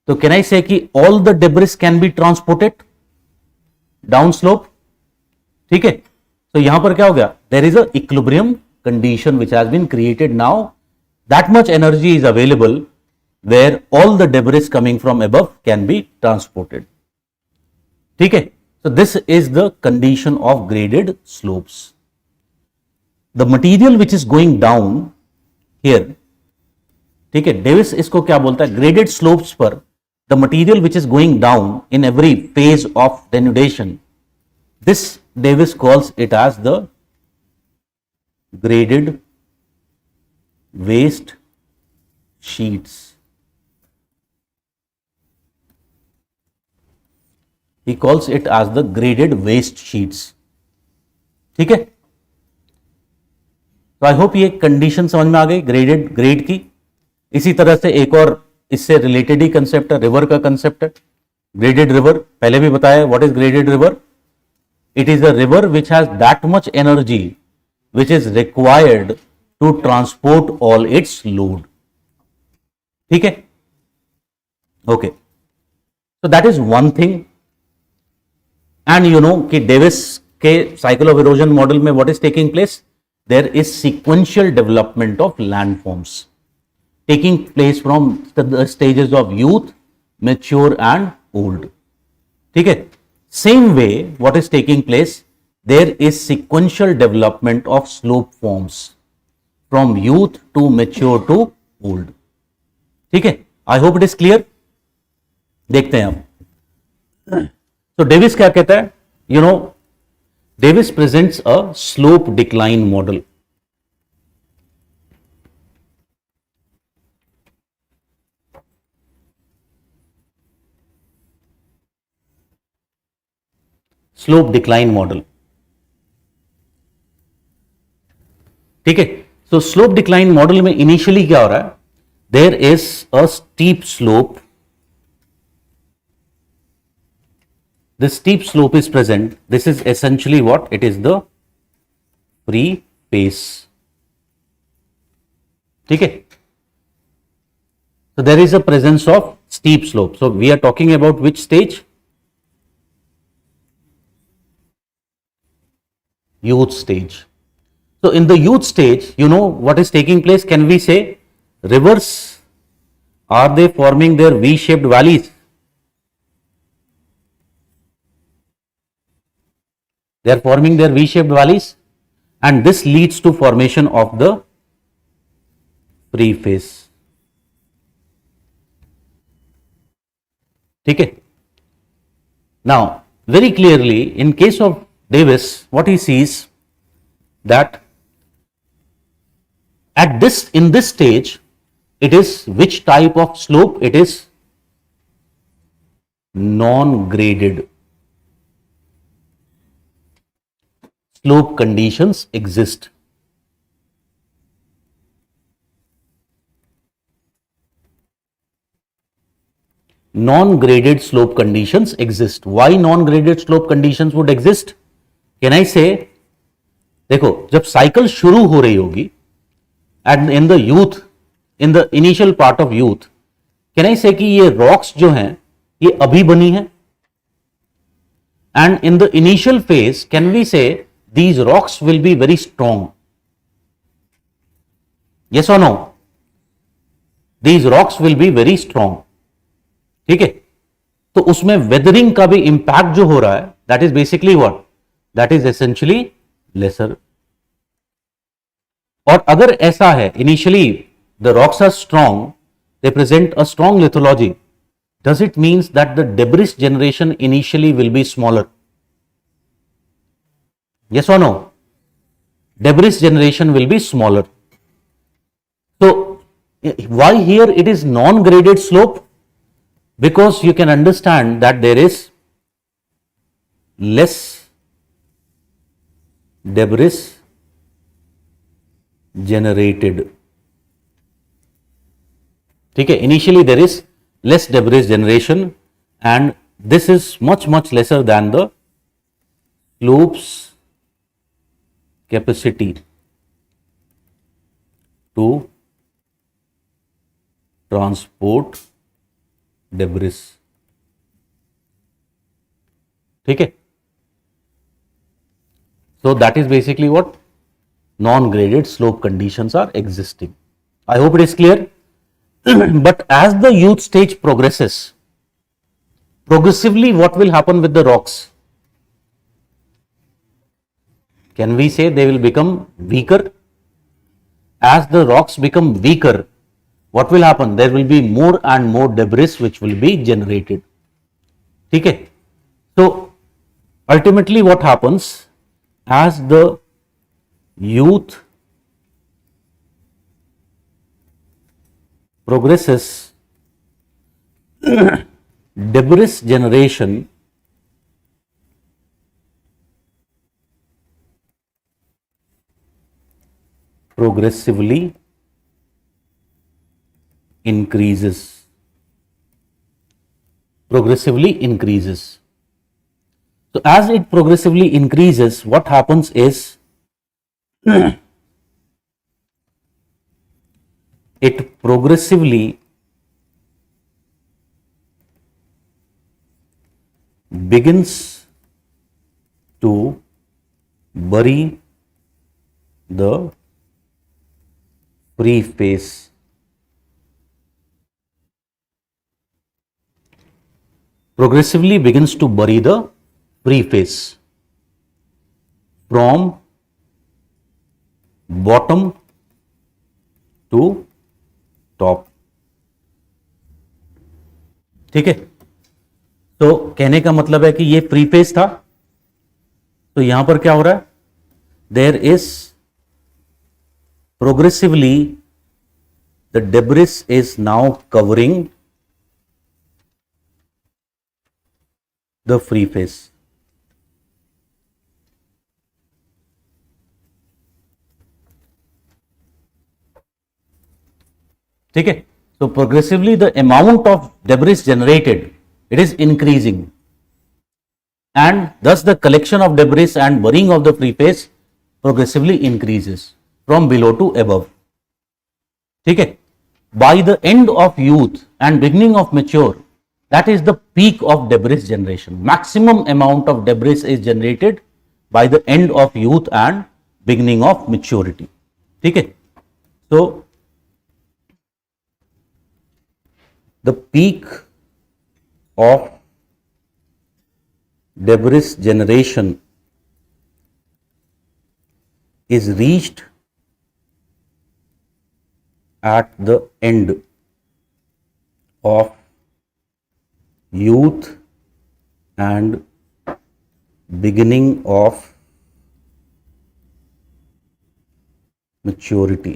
तो कैन आई से कि all the debris can be transported down slope. ठीक है, तो यहां पर क्या हो गया? There is a equilibrium condition which has been created. Now that much energy is available where all the debris coming from above can be transported. ठीक है, so this is the condition of graded slopes. The material which is going down here, ठीक है, Davis इसको क्या बोलता है? Graded slopes पर the material which is going down in every phase of denudation, this Davis calls it as the graded waste sheets. He calls it as the graded waste sheets. ठीक है, तो I hope ये condition समझ में आ गई grade की. इसी तरह से एक और इससे रिलेटेड ही कंसेप्ट है, रिवर का कंसेप्ट है. ग्रेडेड रिवर पहले भी बताया. What is graded river? It is a river which has that much energy which is required to transport all its load. ठीक है, okay, so that is one thing. And you know कि Davis के cycle of erosion model में what is taking place? There is sequential development of landforms taking place from the stages of youth, mature and old. ठीक है, same way what is taking place? There is sequential development of slope forms from youth to mature to old. ठीक है, I hope it is clear. देखते हैं हम. तो Davis क्या कहता है? You know, Davis presents a slope decline model. Slope decline model, ठीक है. सो स्लोप डिक्लाइन मॉडल में इनिशियली क्या हो रहा है? There is a steep slope. This steep slope is present. This is essentially what? It is the free face. ठीक है. So there is a presence of steep slope. So we are talking about which stage? Youth stage. So in the youth stage, you know what is taking place? Can we say rivers, are they forming their V-shaped valleys? They are forming their V-shaped valleys, and this leads to formation of the free face. ठीक है. Now, very clearly, in case of Davis, what he sees that in this stage, it is which type of slope? It is non-graded. Slope conditions exist. Non-graded slope conditions exist. Why non-graded slope conditions would exist? Can I say, देखो, जब cycle शुरू हो रही होगी and in the youth, in the initial part of youth, can I say कि ये rocks जो हैं ये अभी बनी है, and in the initial phase can we say these rocks will be very strong. Yes or no? These rocks will be very strong. ठीक है. तो उसमें वेदरिंग का भी इंपैक्ट जो हो रहा है, that is basically what? That is essentially lesser. और अगर ऐसा है, initially the rocks are strong, they present a strong lithology, does it means that the debris generation initially will be smaller? Yes or no? Debris generation will be smaller. So why here it is non-graded slope? Because you can understand that there is less debris generated. ठीक है, initially there is less debris generation, and this is much lesser than the slope's capacity to transport debris. ठीक है. So that is basically what non-graded slope conditions are existing. I hope it is clear. But as the youth stage progresses, progressively what will happen with the rocks? Can we say they will become weaker? As the rocks become weaker, what will happen? There will be more and more debris which will be generated. ठीक है. So ultimately what happens, as the youth progresses, debris generation progressively increases. Progressively increases. So as it progressively increases, what happens is it progressively begins to bury the free face. Progressively begins to bury the free face from bottom to top. ठीक है, तो कहने का मतलब है कि ये free face था, तो यहां पर क्या हो रहा है, there is progressively the debris is now covering the free face. ठीक है, so progressively the amount of debris generated, it is increasing, and thus the collection of debris and burying of the free face progressively increases from below to above. ठीक है, by the end of youth and beginning of mature, that is the peak of debris generation. Maximum amount of debris is generated by the end of youth and beginning of maturity. ठीक है, so the peak of debris generation is reached at the end of youth and beginning of maturity.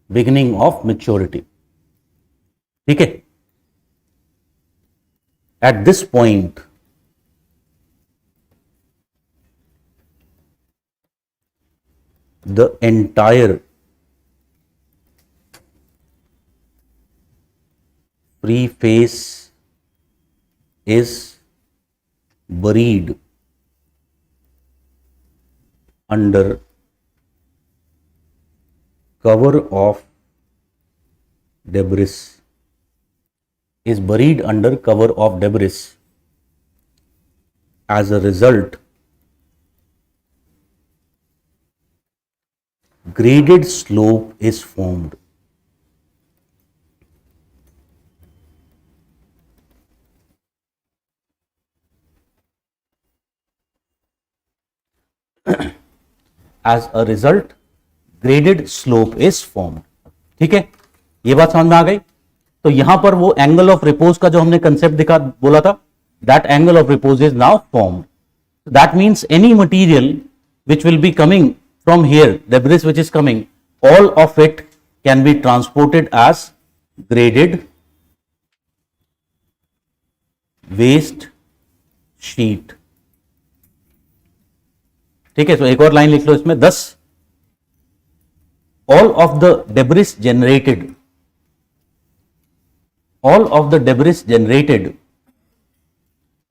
Beginning of maturity. ठीक है, at this point the entire free face is buried under cover of debris, is buried under cover of debris. As a result, graded slope is formed. As a result, graded slope is formed. ठीक है, ये बात समझ में आ गई. तो यहां पर वो एंगल ऑफ रिपोज का जो हमने कंसेप्ट दिखा बोला था, that angle of repose is now formed. That means any material which will be coming from here, debris which is coming, all of it can be transported as graded waste sheet. ठीक है, तो एक और line लिख लो इसमें, thus all of the debris generated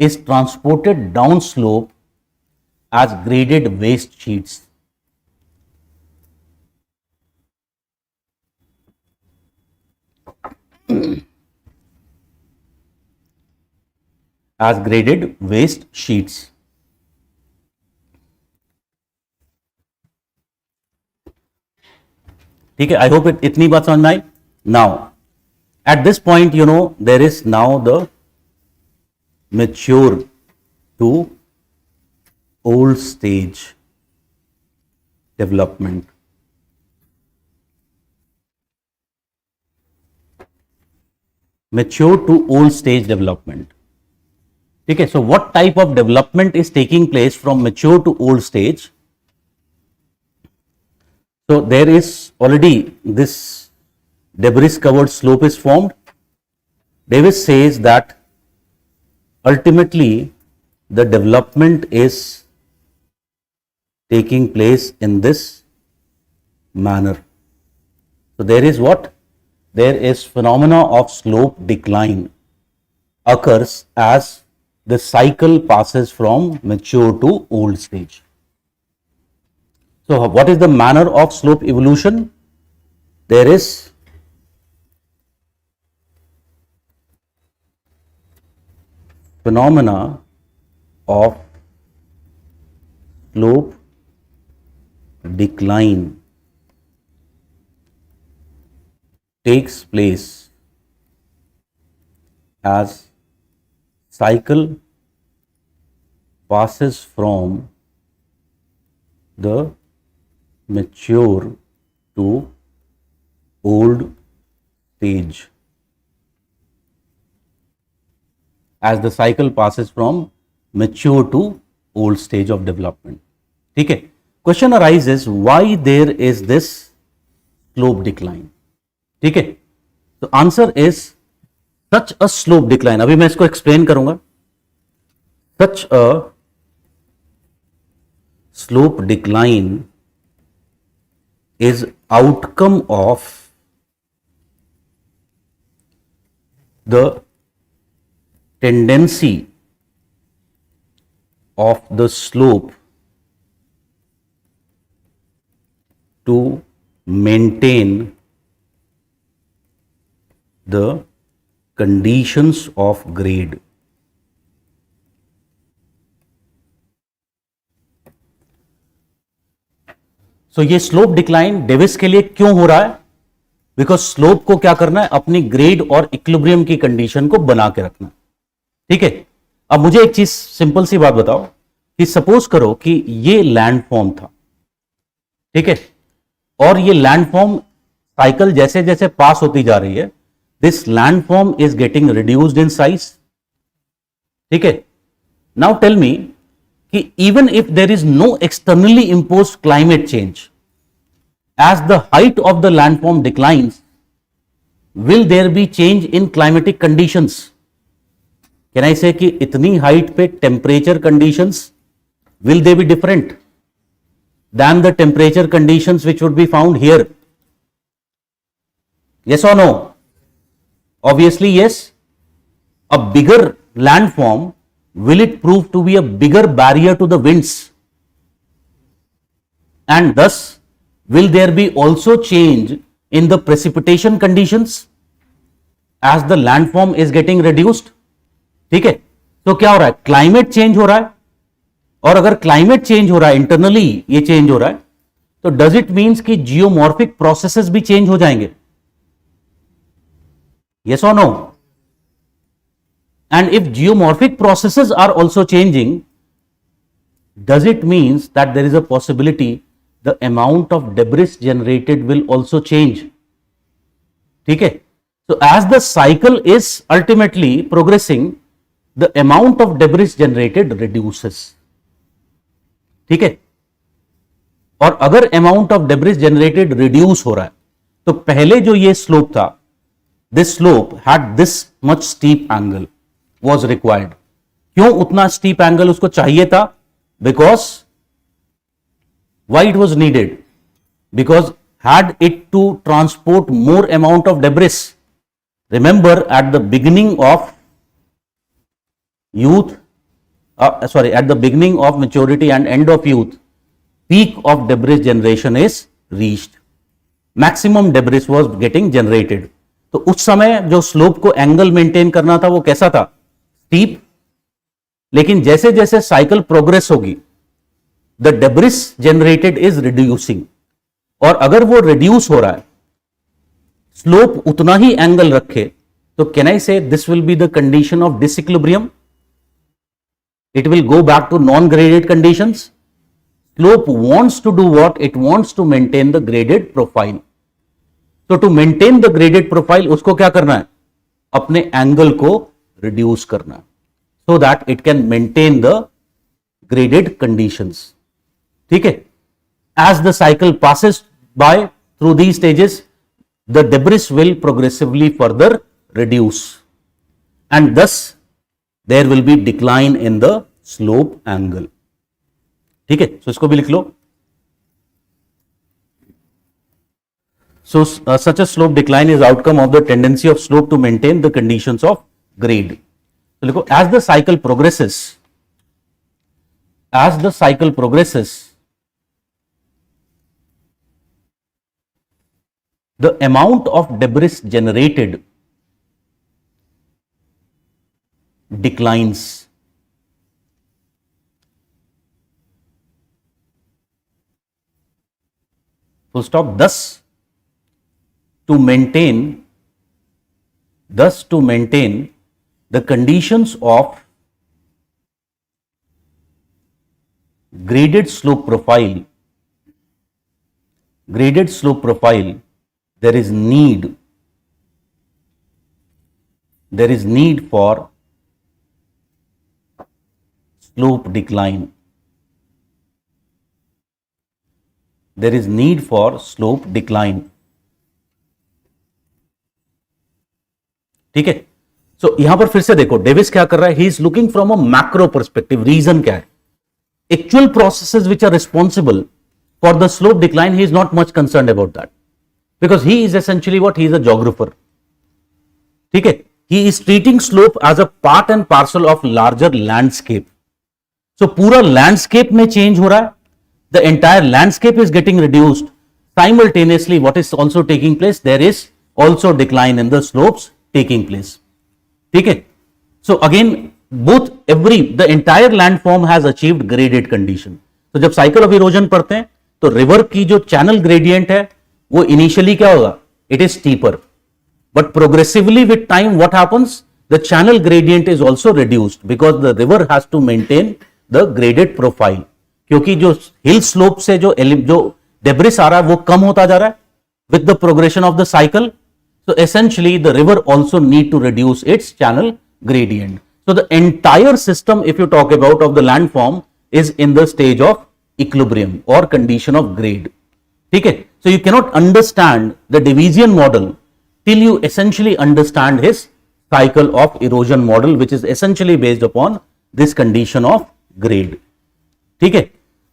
is transported downslope as graded waste sheets. As graded waste sheets. ठीक है, I hope इतनी बात समझ में आई. Now at this point, you know, there is now the mature to old stage development. Mature to old stage development. ठीक है, so what type of development is taking place from mature to old stage? So there is already this debris covered slope is formed. Davis says that ultimately the development is taking place in this manner. So there is what? There is phenomena of slope decline occurs as the cycle passes from mature to old stage. So what is the manner of slope evolution? There is, phenomena of slope decline takes place as cycle passes from the mature to old stage. As the cycle passes from mature to old stage of development. ठीक है. Question arises, why there is this slope decline? ठीक है. तो answer is such a slope decline. अभी मैं इसको explain करूंगा. Such a slope decline is outcome of the tendency of the slope to maintain the conditions of grade. सो ये slope decline Davis के लिए क्यों हो रहा है? बिकॉज स्लोप को क्या करना है, अपनी ग्रेड और इक्विलिब्रियम की कंडीशन को बना के रखना. ठीक है. अब मुझे एक चीज सिंपल सी बात बताओ कि सपोज करो कि ये लैंडफॉर्म था. ठीक है. और ये लैंडफॉर्म साइकिल जैसे जैसे पास होती जा रही है, this landform is getting reduced in size. ठीक है. नाउ टेल मी कि even if there is no externally imposed climate change, as the height of the landform declines, will there be change in climatic conditions? Can I say कि इतनी height पे temperature conditions will they be different than the temperature conditions which would be found here? Yes or no? Obviously yes. A bigger landform, will it prove to be a bigger barrier to the winds? And thus, will there be also change in the precipitation conditions as the landform is getting reduced? ठीक है. तो क्या हो रहा है, climate change हो रहा है. और अगर क्लाइमेट चेंज हो रहा है, इंटरनली ये चेंज हो रहा है, तो डज इट मीन्स कि जियोमॉर्फिक प्रोसेसेस भी चेंज हो जाएंगे? Yes or no? And if geomorphic processes are also changing, does it means that there is a possibility the amount of debris generated will also change? ठीक है. So as the cycle is ultimately progressing, the amount of debris generated reduces. ठीक है. और अगर amount of debris generated reduce हो रहा है, तो पहले जो ये slope था, this slope had this much steep angle was required. क्यों उतना steep angle उसको चाहिए था? Because why it was needed? Because had it to transport more amount of debris. Remember at the beginning of youth, at the beginning of maturity and end of youth, peak of debris generation is reached. Maximum debris was getting generated. तो उस समय जो slope को angle maintain करना था वो कैसा था? स्टीप. लेकिन जैसे जैसे साइकिल प्रोग्रेस होगी, the debris generated is reducing. और अगर वो रिड्यूस हो रहा है, स्लोप उतना ही एंगल रखे, तो can I say this will be the condition of disequilibrium. It will go back to non graded conditions. Slope wants to do what? It wants to maintain the graded profile. तो to maintain the graded profile उसको क्या करना है? अपने angle को reduce करना, so that it can maintain the graded conditions. ठीक है. As the cycle passes by through these stages, the debris will progressively further reduce and thus there will be decline in the slope angle. ठीक है. सो इसको भी लिख लो. So such a slope decline is outcome of the tendency of slope to maintain the conditions of grade. So देखो, as the cycle progresses, the amount of debris generated declines. Full stop. Thus to maintain the conditions of graded slope profile, there is need for slope decline. There is need for slope decline. ठीक है. सो यहां पर फिर से देखो Davis क्या कर रहा है. He is looking from a macro perspective. Reason क्या है? Actual processes which are responsible for the slope decline, he is not much concerned about that because he is essentially what? He is a geographer. ठीक है. He is treating slope as a part and parcel of larger landscape. So पूरा landscape में change हो रहा है. The entire landscape is getting reduced. Simultaneously, what is also taking place? There is also decline in the slopes taking place. ठीक है. So again, the entire landform has achieved graded condition. तो जब cycle of erosion पढ़ते हैं तो river की जो channel gradient है वो इनिशियली क्या होगा? It is steeper, but progressively with time what happens? The channel gradient is also reduced because the river has to maintain the graded profile. क्योंकि जो हिल स्लोप से जो डेब्रिस आ रहा है वो कम होता जा रहा है with the progression of the cycle. So essentially the river also need to reduce its channel gradient. So the entire system, if you talk about of the landform, is in the stage of equilibrium or condition of grade. ठीक है. So you cannot understand the division model till you essentially understand his cycle of erosion model, which is essentially based upon this condition of grade. ठीक है.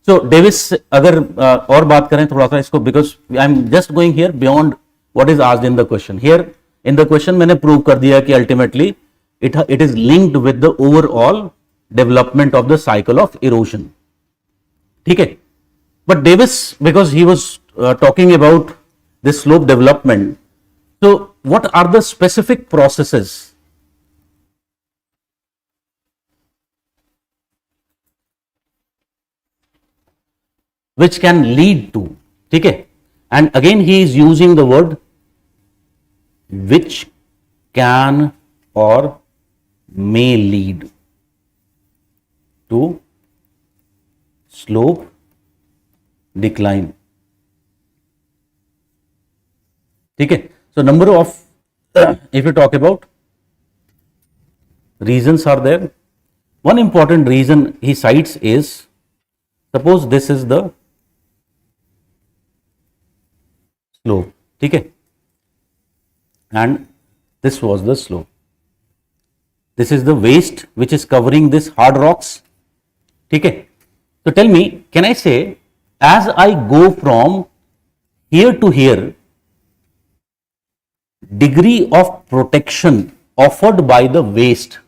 So Davis, अगर और बात करें थोड़ा सा इसको, because I am just going here beyond what is asked in the question. Here in the question मैंने prove कर दिया कि ultimately it is linked with the overall development of the cycle of erosion. ठीक है. But Davis, because he was talking about this slope development, so what are the specific processes which can lead to, ठीक है, and again he is using the word which can or may lead to slope decline. ठीक है. So number of if you talk about reasons are there. One important reason he cites is, suppose this is the slope, ठीक है, and this was the slope. This is the waste which is covering this hard rocks. ठीक है. So tell me, can I say as I go from here to here, degree of protection offered by the waste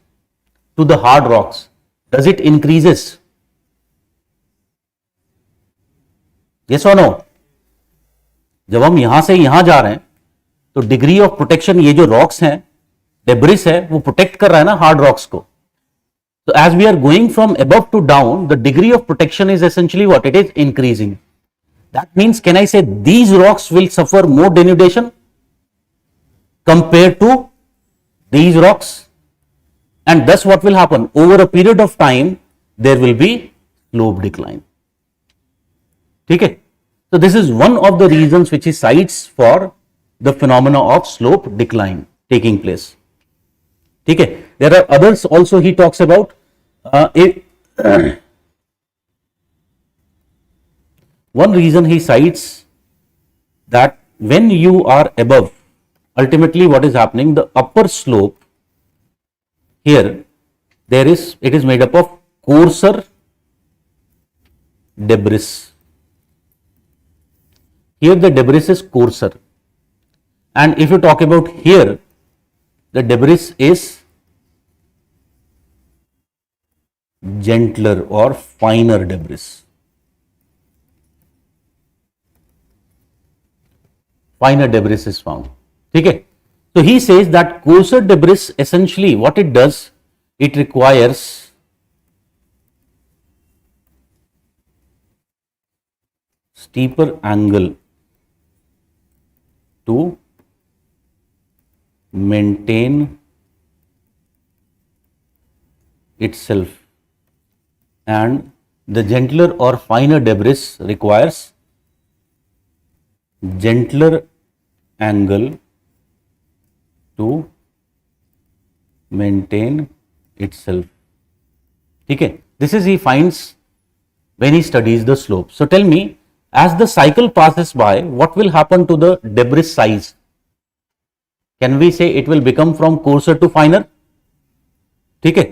to the hard rocks, does it increases? Yes or no? जब हम यहां से यहां जा रहे हैं तो डिग्री ऑफ प्रोटेक्शन, ये जो रॉक्स हैं, डेब्रिस है, वो प्रोटेक्ट कर रहा है ना हार्ड रॉक्स को. So as we are going from above to down, the degree of protection is essentially what? It is increasing. That means, can I say these rocks will suffer more denudation compared to these rocks? And thus what will happen? Over a period of time, there will be slope decline. ठीक है. So this is one of the reasons which he cites for the phenomena of slope decline taking place. ठीक है. There are others also he talks about. One reason he cites that when you are above, ultimately what is happening? The upper slope here, it is made up of coarser debris. Here the debris is coarser, and if you talk about here, the debris is gentler or finer debris. Finer debris is found. ठीक है. So he says that coarser debris essentially what it does, it requires steeper angle to maintain itself, and the gentler or finer debris requires gentler angle to maintain itself. ठीक है, this is he finds when he studies the slope. So tell me, as the cycle passes by, what will happen to the debris size? Can we say it will become from coarser to finer? ठीक है,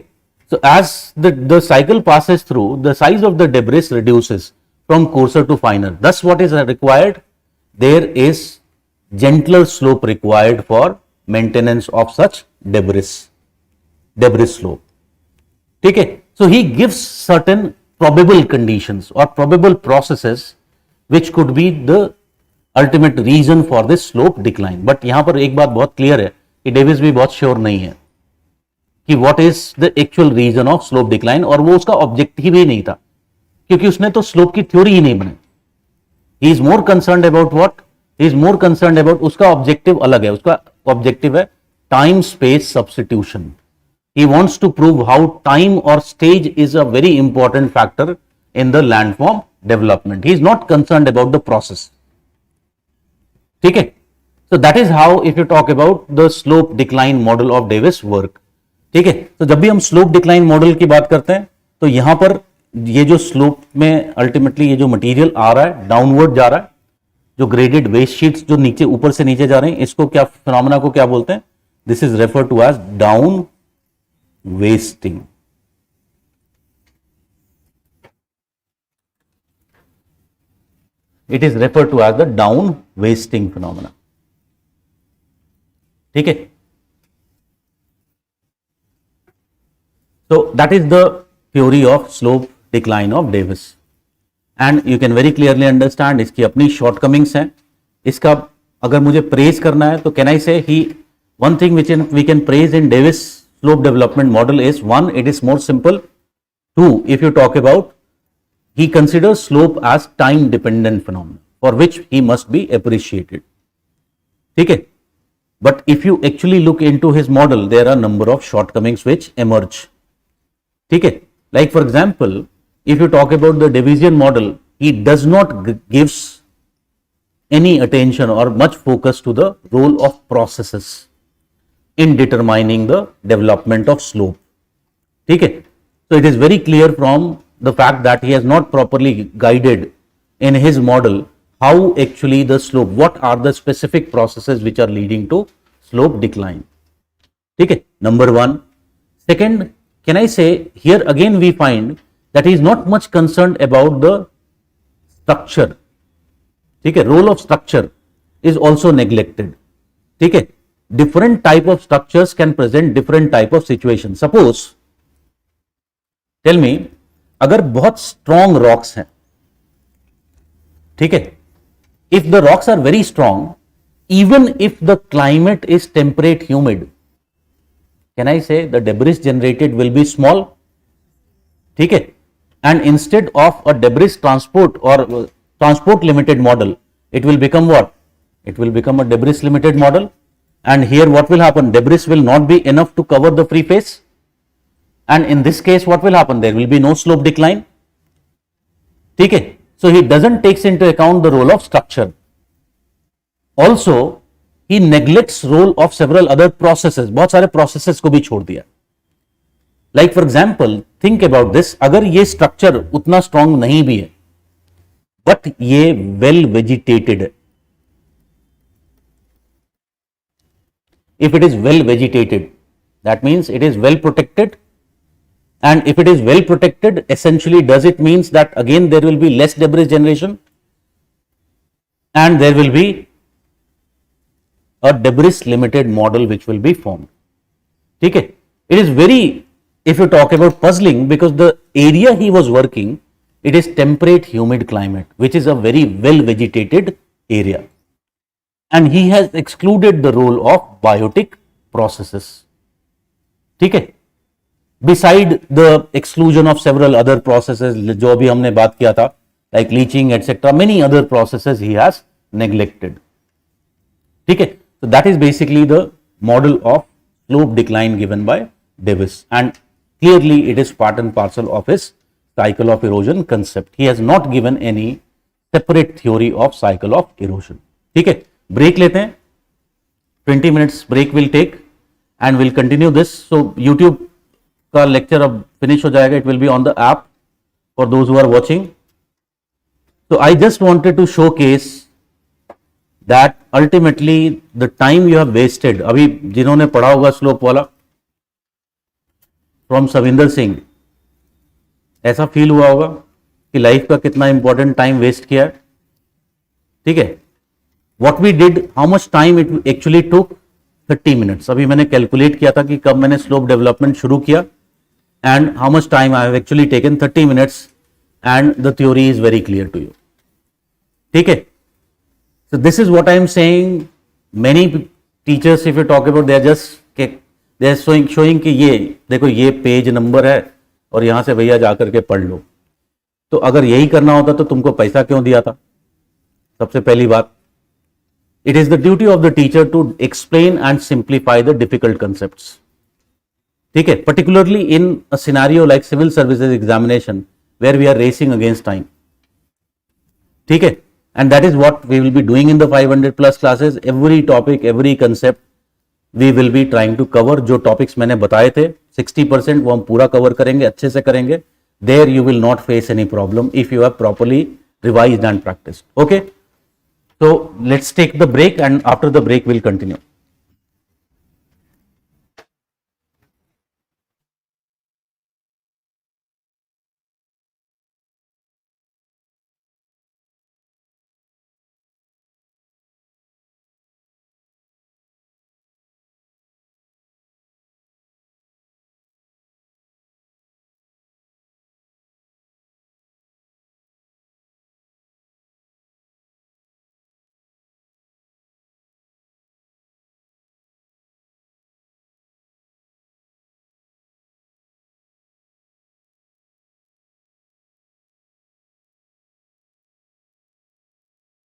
so as the cycle passes through, the size of the debris reduces from coarser to finer. Thus what is required? There is gentler slope required for maintenance of such debris slope. ठीक है, so he gives certain probable conditions or probable processes which could be the ultimate reason for this slope decline. But यहां पर एक बात बहुत clear है कि Davis भी बहुत श्योर नहीं है कि what is the actual reason of slope decline, और वो उसका ऑब्जेक्टिव ही नहीं था, क्योंकि उसने तो स्लोप की थ्योरी ही नहीं बनाई. He is more concerned about what? He is more concerned about, उसका ऑब्जेक्टिव अलग है. उसका ऑब्जेक्टिव है time space substitution. He wants to prove how time or stage is a very important factor in the landform development. He is not concerned about the process. ठीक है, so that is how, if you talk about the slope decline model of Davis work. ठीक है, तो जब भी हम slope decline model की बात करते हैं तो यहां पर ये जो स्लोप में अल्टीमेटली ये जो मटेरियल आ रहा है डाउनवर्ड जा रहा है, जो ग्रेडेड वेस्ट शीट्स जो नीचे ऊपर से नीचे जा रहे हैं, इसको क्या फिनोमेना को क्या बोलते हैं? This is refer to as down wasting. It is refer to as the down wasting phenomena. ठीक है, so that is the theory of slope decline of Davis, and you can very clearly understand इसकी अपनी shortcomings हैं. इसका अगर मुझे praise करना है तो can I say he, one thing which we can praise in Davis slope development model is, one, it is more simple. Two, if you talk about, he considers slope as time dependent phenomenon for which he must be appreciated. ठीक है, but if you actually look into his model, there are number of shortcomings which emerge. ठीक है, like for example, if you talk about the Davisian model, he does not gives any attention or much focus to the role of processes in determining the development of slope. ठीक है, so it is very clear from the fact that he has not properly guided in his model how actually the slope, what are the specific processes which are leading to slope decline. ठीक है, number one. Second, can I say here again we find that he is not much concerned about the structure. ठीक है, role of structure is also neglected. ठीक है, different type of structures can present different type of situation. Suppose tell me, अगर बहुत strong rocks हैं, ठीक है, if the rocks are very strong, even if the climate is temperate humid, can I say the debris generated will be small? ठीक है, and instead of a debris transport or transport limited model, it will become what? It will become a debris limited model. And here what will happen? Debris will not be enough to cover the free face, and in this case what will happen? There will be no slope decline. ठीक है, so he doesn't takes into account the role of structure. Also he neglects role of several other processes. बहुत सारे processes को भी छोड़ दिया. Like for example, think about this, अगर ये structure उतना strong नहीं भी है but ये well vegetated है, if it is well vegetated, that means it is well protected, and if it is well protected, essentially does it means that again there will be less debris generation and there will be a debris limited model which will be formed. ठीक है, it is very, if you talk about puzzling, because the area he was working, it is temperate humid climate, which is a very well vegetated area, and he has excluded the role of biotic processes. ठीक है, beside the exclusion of several other processes जो अभी हमने बात किया था, like leaching etc, many other processes he has neglected. ठीक है, so that is basically the model of slope decline given by Davis, and clearly it is part and parcel of his cycle of erosion concept. He has not given any separate theory of cycle of erosion. ठीक है, break लेते हैं, 20 minutes break will take and we'll continue this. So YouTube का lecture अब finish हो जाएगा, it will be on the app for those who are watching. So I just wanted to showcase that ultimately the time you have wasted, अभी जिन्होंने पढ़ा होगा slope वाला from Savinder Singh, ऐसा फील हुआ होगा कि लाइफ का कितना इंपॉर्टेंट टाइम वेस्ट किया है. ठीक है, what we did, how much time it actually took, 30 minutes. अभी मैंने कैलकुलेट किया था कि कब मैंने स्लोप डेवलपमेंट शुरू किया and how much time I have actually taken, 30 minutes, and the theory is very clear to you. ठीक है, so this is what I am saying. Many teachers, if you talk about, they are just they are showing कि ये देखो ये page number है और यहां से भैया जाकर के पढ़ लो. तो अगर यही करना होता तो तुमको पैसा क्यों दिया था? सबसे पहली बात, it is the duty of the teacher to explain and simplify the difficult concepts. ठीक है, particularly in a scenario like civil services examination where we are racing against time. ठीक है, and that is what we will be doing in the 500 plus classes. Every topic, every concept we will be trying to cover. जो topics मैंने बताए थे 60% वो हम पूरा cover करेंगे, अच्छे से करेंगे. There you will not face any problem if you have properly revised and practiced. Okay, so let's take the break and after the break we'll continue.